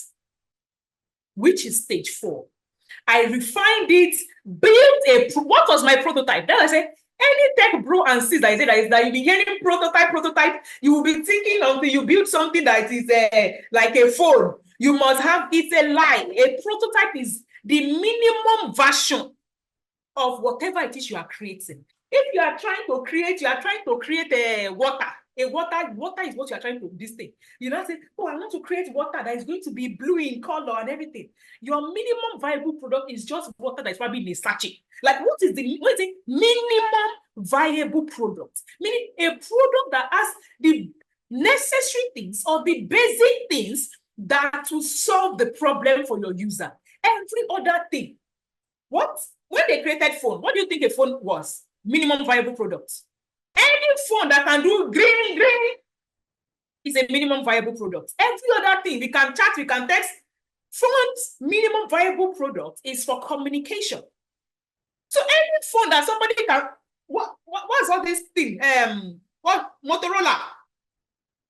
which is stage 4. I refined it, built what was my prototype? Then I said, any tech bro and sis that you'll be hearing prototype, you will be thinking until you build something that is like a phone. You must have, it's a lie. A prototype is the minimum version of whatever it is you are creating. If you are trying to create a water. Water is what you are trying to do, this thing. You know, say, oh, I want to create water that is going to be blue in color and everything. Your minimum viable product is just water that is probably in a sachet. Like, what is the minimum viable product? Meaning a product that has the necessary things or the basic things that will solve the problem for your user. Every other thing. When they created phone, what do you think a phone was? Minimum viable product. Any phone that can do green is a minimum viable product. Every other thing, we can chat, we can text, Fund's minimum viable product is for communication. So any phone that somebody can, what's all this thing? What Motorola?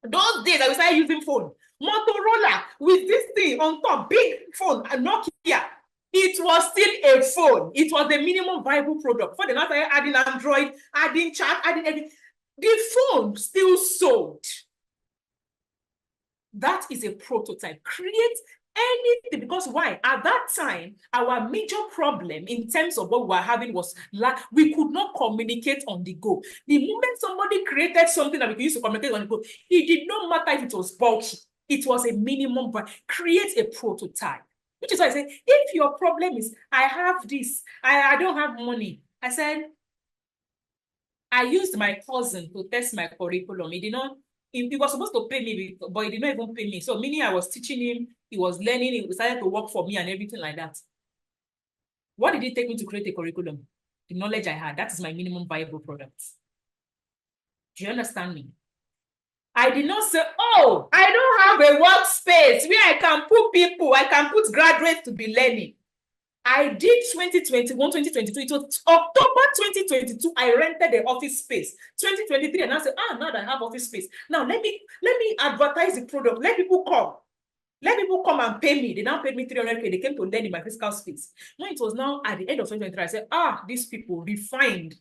Those days that we started using phone, Motorola with this thing on top, big phone, and Nokia. It was still a phone. It was the minimum viable product. For the now started adding Android, adding chat, adding everything. The phone still sold. That is a prototype. Create anything, because why? At that time, our major problem in terms of what we were having was we could not communicate on the go. The moment somebody created something that we could use to communicate on the go, it did not matter if it was bulky. It was a minimum, but create a prototype. Which is why I say, if your problem is, I have this, I don't have money. I said, I used my cousin to test my curriculum. He was supposed to pay me, but he did not even pay me. So meaning I was teaching him, he was learning, he decided to work for me and everything like that. What did it take me to create a curriculum? The knowledge I had. That is my minimum viable product. Do you understand me? I did not say, oh, I don't have a workspace where I can put people, I can put graduates to be learning. I did 2021, 2022. It was October 2022. I rented the office space. 2023, and I said, now that I have office space, now let me advertise the product. Let people come. Let people come and pay me. They now paid me 300K. They came to learn in my physical space. When it was now at the end of 2023, I said, these people refined.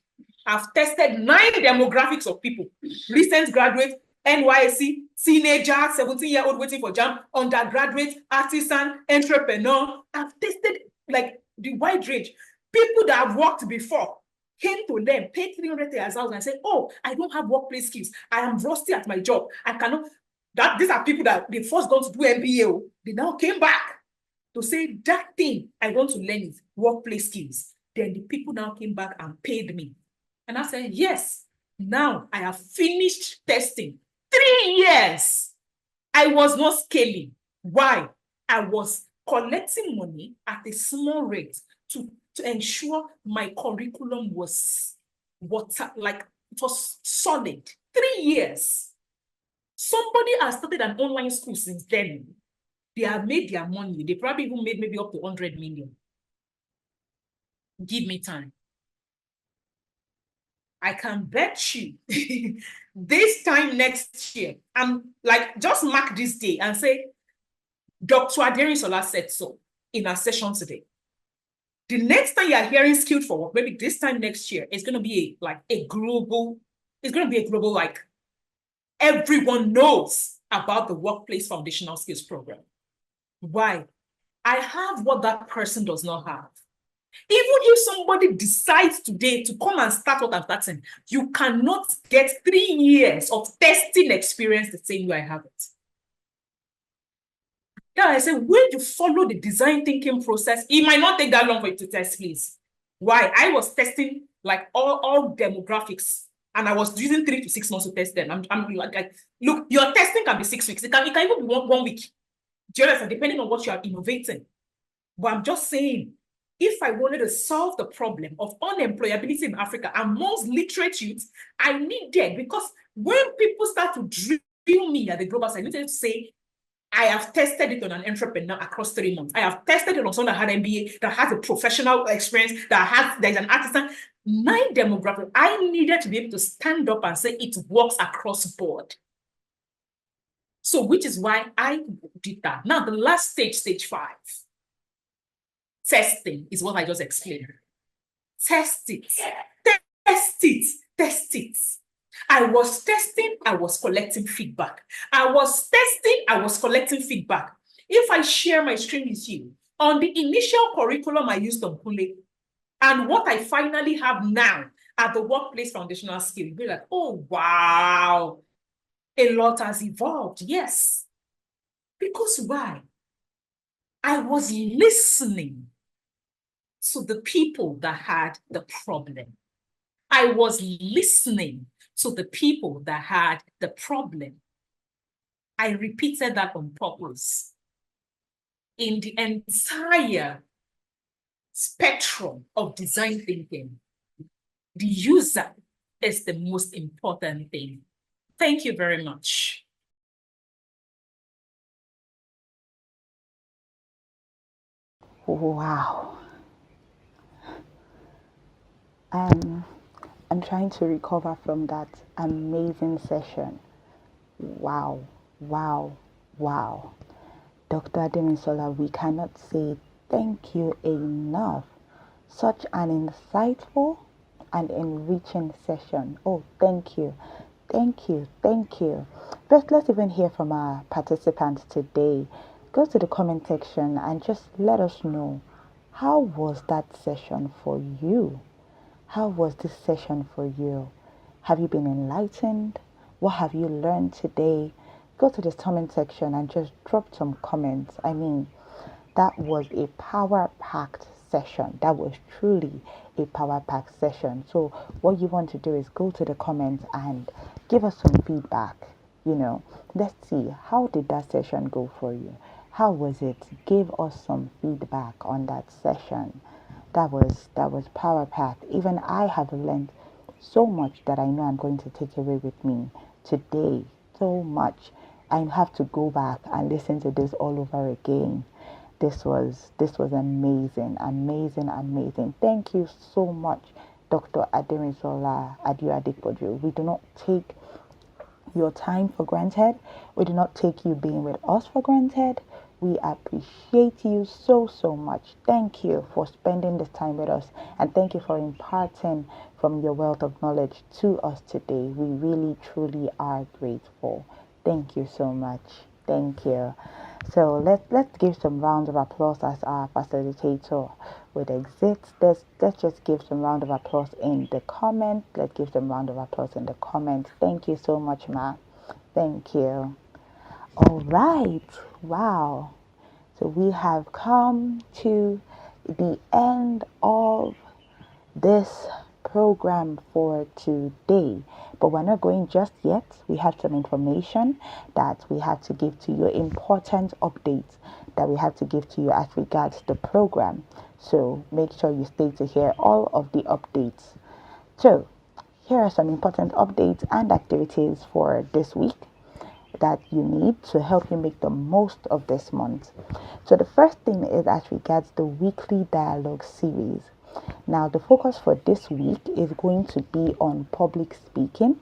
I've tested 9 demographics of people. Recent graduates, NYSC, teenager, 17-year-old waiting for JAMB, undergraduate, artisan, entrepreneur. I've tested like the wide range. People that have worked before came to them, paid 300,000 and said, oh, I don't have workplace skills. I am rusty at my job. I cannot. These are people that they first gone to do MBA. They now came back to say that thing I want to learn is workplace skills. Then the people now came back and paid me. And I said, yes, now I have finished testing. 3 years. I was not scaling. Why? I was collecting money at a small rate to ensure my curriculum was it was solid. 3 years. Somebody has started an online school since then. They have made their money. They probably even made maybe up to 100 million. Give me time. I can bet you this time next year, I'm like, just mark this day and say, Dr. Aderinsola said so in our session today. The next time you are hearing skilled for work, maybe this time next year, it's going to be a global, like, everyone knows about the Workplace Foundational Skills Program. Why? I have what that person does not have. Even if somebody decides today to come and start what I'm starting, you cannot get 3 years of testing experience the same way I have it. Now I say, when you follow the design thinking process, it might not take that long for you to test, please. Why? I was testing like all demographics, and I was using 3 to 6 months to test them. I'm like, look, your testing can be 6 weeks. It can even be one week. Do you understand? Depending on what you are innovating. But I'm just saying, if I wanted to solve the problem of unemployability in Africa amongst literate youth, I needed, because when people start to drill me at the global side, I needed to say, I have tested it on an entrepreneur across 3 months. I have tested it on someone that had MBA, that has a professional experience, there's an artisan. 9 demographics. I needed to be able to stand up and say it works across board. So, which is why I did that. Now, the last stage, stage 5, testing is what I just explained. Test it, test it, test it. I was testing, I was collecting feedback. I was testing, I was collecting feedback. If I share my screen with you, on the initial curriculum I used on Kule, and what I finally have now at the Workplace Foundational Skill, you'll be like, oh, wow, a lot has evolved. Yes. Because why? I was listening to the people that had the problem. I was listening to the people that had the problem. I repeated that on purpose. In the entire spectrum of design thinking, the user is the most important thing. Thank you very much. Wow. I'm trying to recover from that amazing session. Wow, wow, wow. Dr. Ademisola, we cannot say thank you enough. Such an insightful and enriching session. Oh, thank you. Thank you. Thank you. First, let's even hear from our participants today. Go to the comment section and just let us know, how was that session for you? How was this session for you? Have you been enlightened? What have you learned today? Go to the comment section and just drop some comments. I mean, that was a power packed session. That was truly a power packed session. So, what you want to do is go to the comments and give us some feedback. Let's see, how did that session go for you? How was it? Give us some feedback on that session. That was power packed. Even I have learned so much that I know I'm going to take away with me today. So much. I have to go back and listen to this all over again. This was amazing, amazing, amazing. Thank you so much, Dr. Ademisola Adepoju. We do not take your time for granted. We do not take you being with us for granted. We appreciate you so, so much. Thank you for spending this time with us, and thank you for imparting from your wealth of knowledge to us today. We really, truly are grateful. Thank you so much. Thank you. So let's give some rounds of applause as our facilitator would exit. Let's just give some round of applause in the comment. Let's give some round of applause in the comment. Thank you so much, Ma. Thank you. All right. Wow. So we have come to the end of this program for today, but we're not going just yet. We have some information that we have to give to you, important updates that we have to give to you as regards the program. So make sure you stay to hear all of the updates. So here are some important updates and activities for this week that you need to help you make the most of this month. So the first thing is as regards the weekly dialogue series. Now the focus for this week is going to be on public speaking,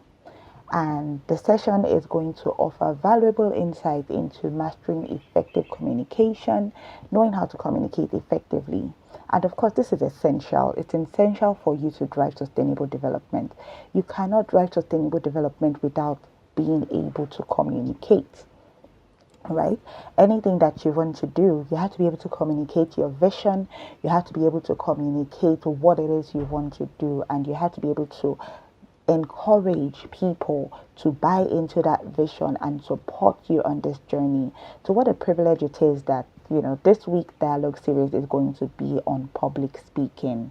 and the session is going to offer valuable insight into mastering effective communication, knowing how to communicate effectively. And of course, this is essential. It's essential for you to drive sustainable development. You cannot drive sustainable development without being able to communicate, right? Anything that you want to do, you have to be able to communicate your vision. You have to be able to communicate what it is you want to do, and you have to be able to encourage people to buy into that vision and support you on this journey. So what a privilege it is that this week dialogue series is going to be on public speaking.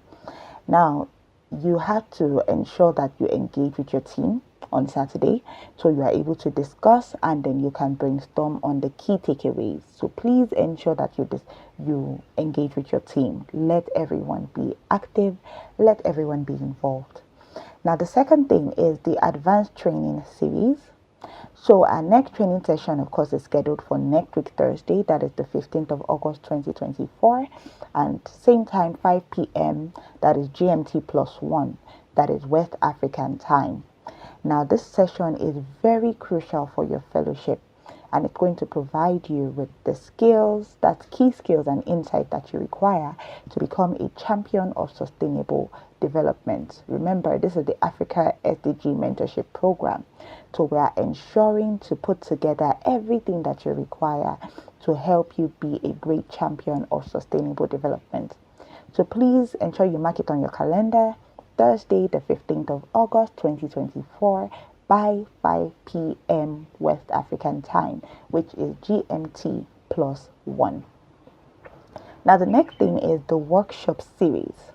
Now you have to ensure that you engage with your team on Saturday, so you are able to discuss and then you can brainstorm on the key takeaways. So please ensure that you engage with your team. Let everyone be active, let everyone be involved. Now the second thing is the advanced training series. So our next training session, of course, is scheduled for next week Thursday, that is the 15th of August 2024, and same time 5 p.m. that is GMT +1, that is West African time. Now this session is very crucial for your fellowship, and it's going to provide you with the skills, that's key skills and insight that you require to become a champion of sustainable development. Remember, this is the Africa SDG Mentorship Programme. So we are ensuring to put together everything that you require to help you be a great champion of sustainable development. So please ensure you mark it on your calendar, Thursday, the 15th of August 2024 by 5 p.m. West African time, which is GMT +1. Now the next thing is the workshop series.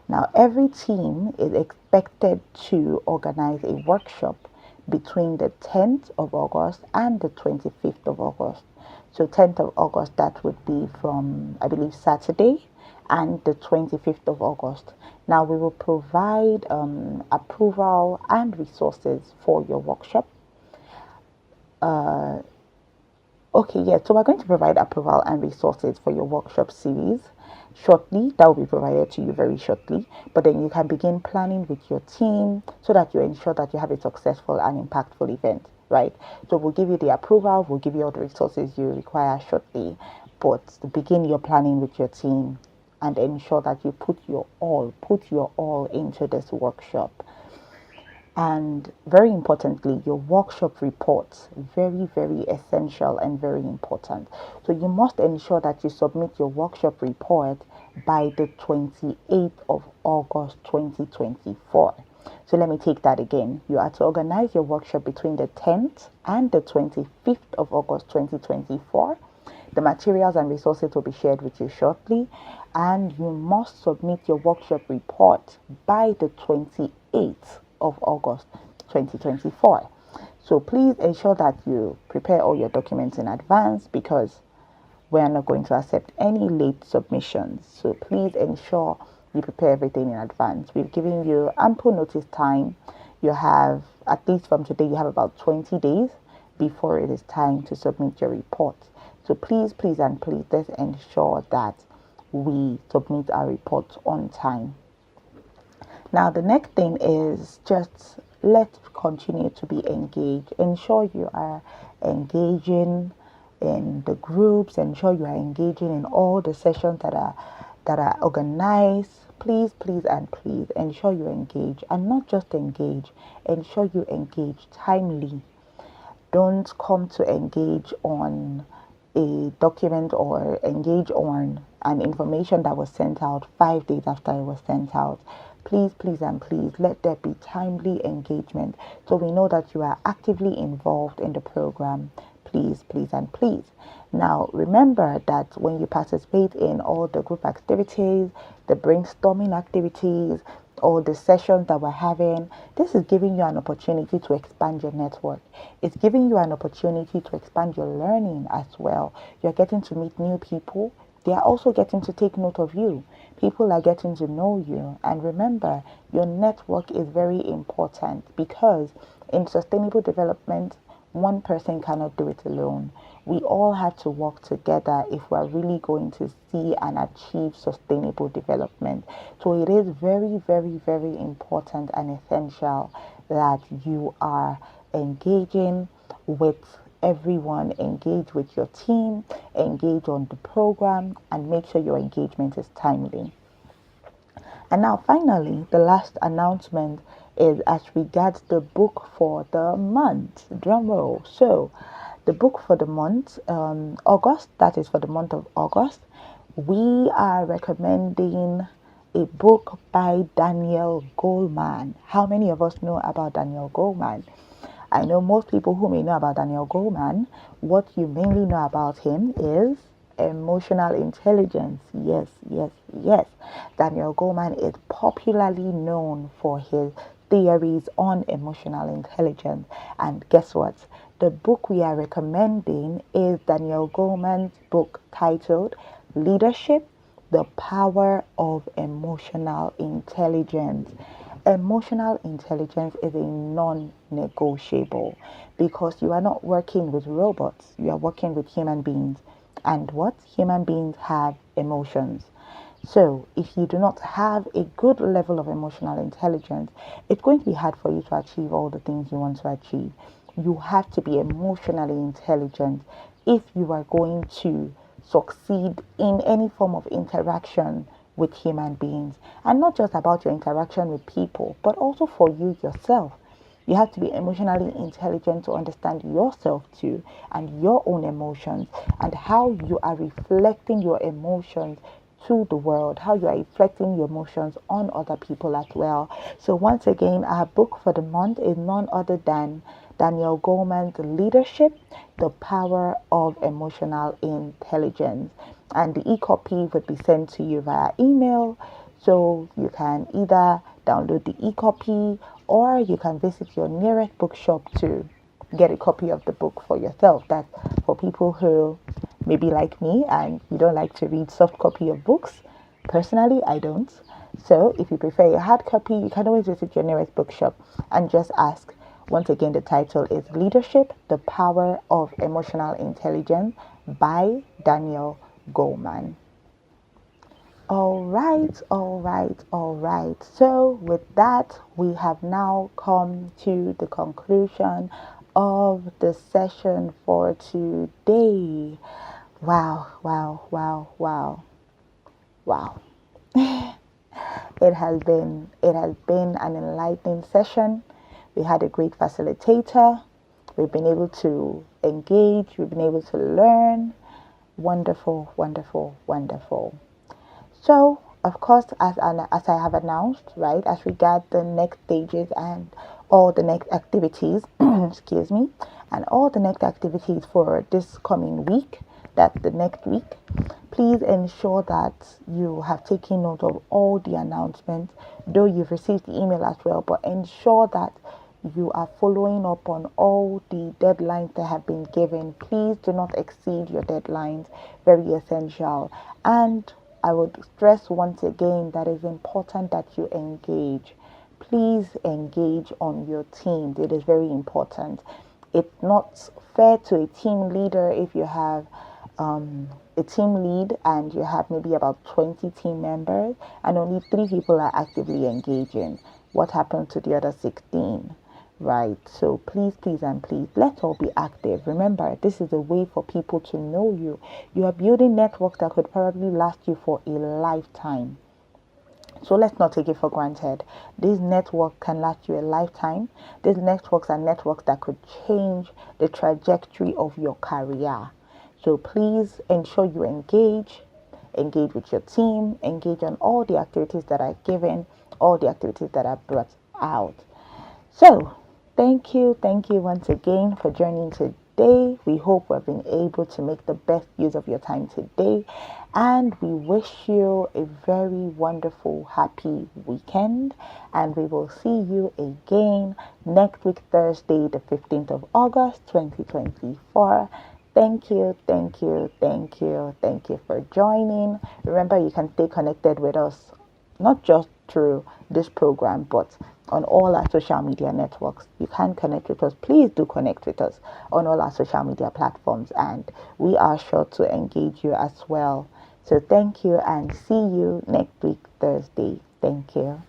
Now every team is expected to organize a workshop between the 10th of August and the 25th of August. So 10th of August, that would be from, I believe, Saturday, and the 25th of August. Now we will provide approval and resources for your workshop. So we're going to provide approval and resources for your workshop series. shortly. That will be provided to you very shortly. But then you can begin planning with your team so that you ensure that you have a successful and impactful event, right? So we'll give you the approval, we'll give you all the resources you require shortly. But begin your planning with your team and ensure that you put your all into this workshop. And very importantly, your workshop reports, very, very essential and very important. So you must ensure that you submit your workshop report by the 28th of August 2024. So let me take that again. You are to organize your workshop between the 10th and the 25th of August 2024. The materials and resources will be shared with you shortly, and you must submit your workshop report by the 28th of August 2024. So please ensure that you prepare all your documents in advance, because we are not going to accept any late submissions. So please ensure you prepare everything in advance. We've given you ample notice time. You have, at least from today, you have about 20 days before it is time to submit your report. So please, please, and please, let's ensure that we submit our reports on time. Now, the next thing is just let's continue to be engaged. Ensure you are engaging in the groups. Ensure you are engaging in all the sessions that are organized. Please, please, and please ensure you engage, and not just engage. Ensure you engage timely. Don't come to engage on a document or engage on an information that was sent out 5 days after it was sent out. Please, please, and please let there be timely engagement so we know that you are actively involved in the program. Please, please, and please. Now, remember that when you participate in all the group activities, the brainstorming activities, or the sessions that we're having, this is giving you an opportunity to expand your network. It's giving you an opportunity to expand your learning as well. You're getting to meet new people. They are also getting to take note of you. People are getting to know you. And remember, your network is very important, because in sustainable development, one person cannot do it alone. We all have to work together if we're really going to see and achieve sustainable development. So it is very, very, very important and essential that you are engaging with everyone, engage with your team, engage on the program, and make sure your engagement is timely. And now, finally, the last announcement is as regards the book for the month. Drum roll. So, the book for the month, August, that is for the month of August, we are recommending a book by Daniel Goleman. How many of us know about Daniel Goleman? I know most people who may know about Daniel Goleman, what you mainly know about him is emotional intelligence. Yes, yes, yes. Daniel Goleman is popularly known for his theories on emotional intelligence. And guess what? The book we are recommending is Daniel Goleman's book titled Leadership: The Power of Emotional Intelligence. Emotional intelligence is a non-negotiable, because you are not working with robots, you are working with human beings. And what? Human beings have emotions. So if you do not have a good level of emotional intelligence, it's going to be hard for you to achieve all the things you want to achieve. You have to be emotionally intelligent if you are going to succeed in any form of interaction with human beings. And not just about your interaction with people, but also for you yourself. You have to be emotionally intelligent to understand yourself too, and your own emotions, and how you are reflecting your emotions to the world, how you are reflecting your emotions on other people as well. So once again, our book for the month is none other than Daniel Goleman's Leadership: The Power of Emotional Intelligence. And the e-copy would be sent to you via email. So you can either download the e-copy, or you can visit your nearest bookshop to get a copy of the book for yourself. That's for people who maybe like me and you don't like to read soft copy of books. Personally, I don't. So if you prefer a hard copy, you can always visit your nearest bookshop and just ask. Once again, the title is Leadership: The Power of Emotional Intelligence by Daniel Goleman. All right, all right, all right. So, with that, we have now come to the conclusion of the session for today. Wow, wow, wow, wow, wow. It has been an enlightening session. We had a great facilitator. We've been able to engage, we've been able to learn. Wonderful, wonderful, wonderful. So, of course, as I have announced, right, as regard the next stages and all the next activities, excuse me, and all the next activities for this coming week, that's the next week, please ensure that you have taken note of all the announcements, though you've received the email as well, but ensure that you are following up on all the deadlines that have been given. Please do not exceed your deadlines, very essential. And I would stress once again that it's important that you engage. Please engage on your team. It is very important. It's not fair to a team leader if you have a team lead and you have maybe about 20 team members and only 3 people are actively engaging. What happens to the other 16? Right. So please, please, and please, let's all be active. Remember, this is a way for people to know you. You are building networks that could probably last you for a lifetime. So let's not take it for granted. This network can last you a lifetime. These networks are networks that could change the trajectory of your career. So please ensure you engage with your team, engage on all the activities that are given, all the activities that are brought out. So, thank you once again for joining today. We hope we've been able to make the best use of your time today, and we wish you a very wonderful, happy weekend. And we will see you again next week, Thursday, the 15th of August, 2024. Thank you, thank you, thank you, thank you for joining. Remember, you can stay connected with us not just through this program, but on all our social media networks. You can connect with us. Please do connect with us on all our social media platforms, and we are sure to engage you as well. So thank you and see you next week, Thursday. Thank you.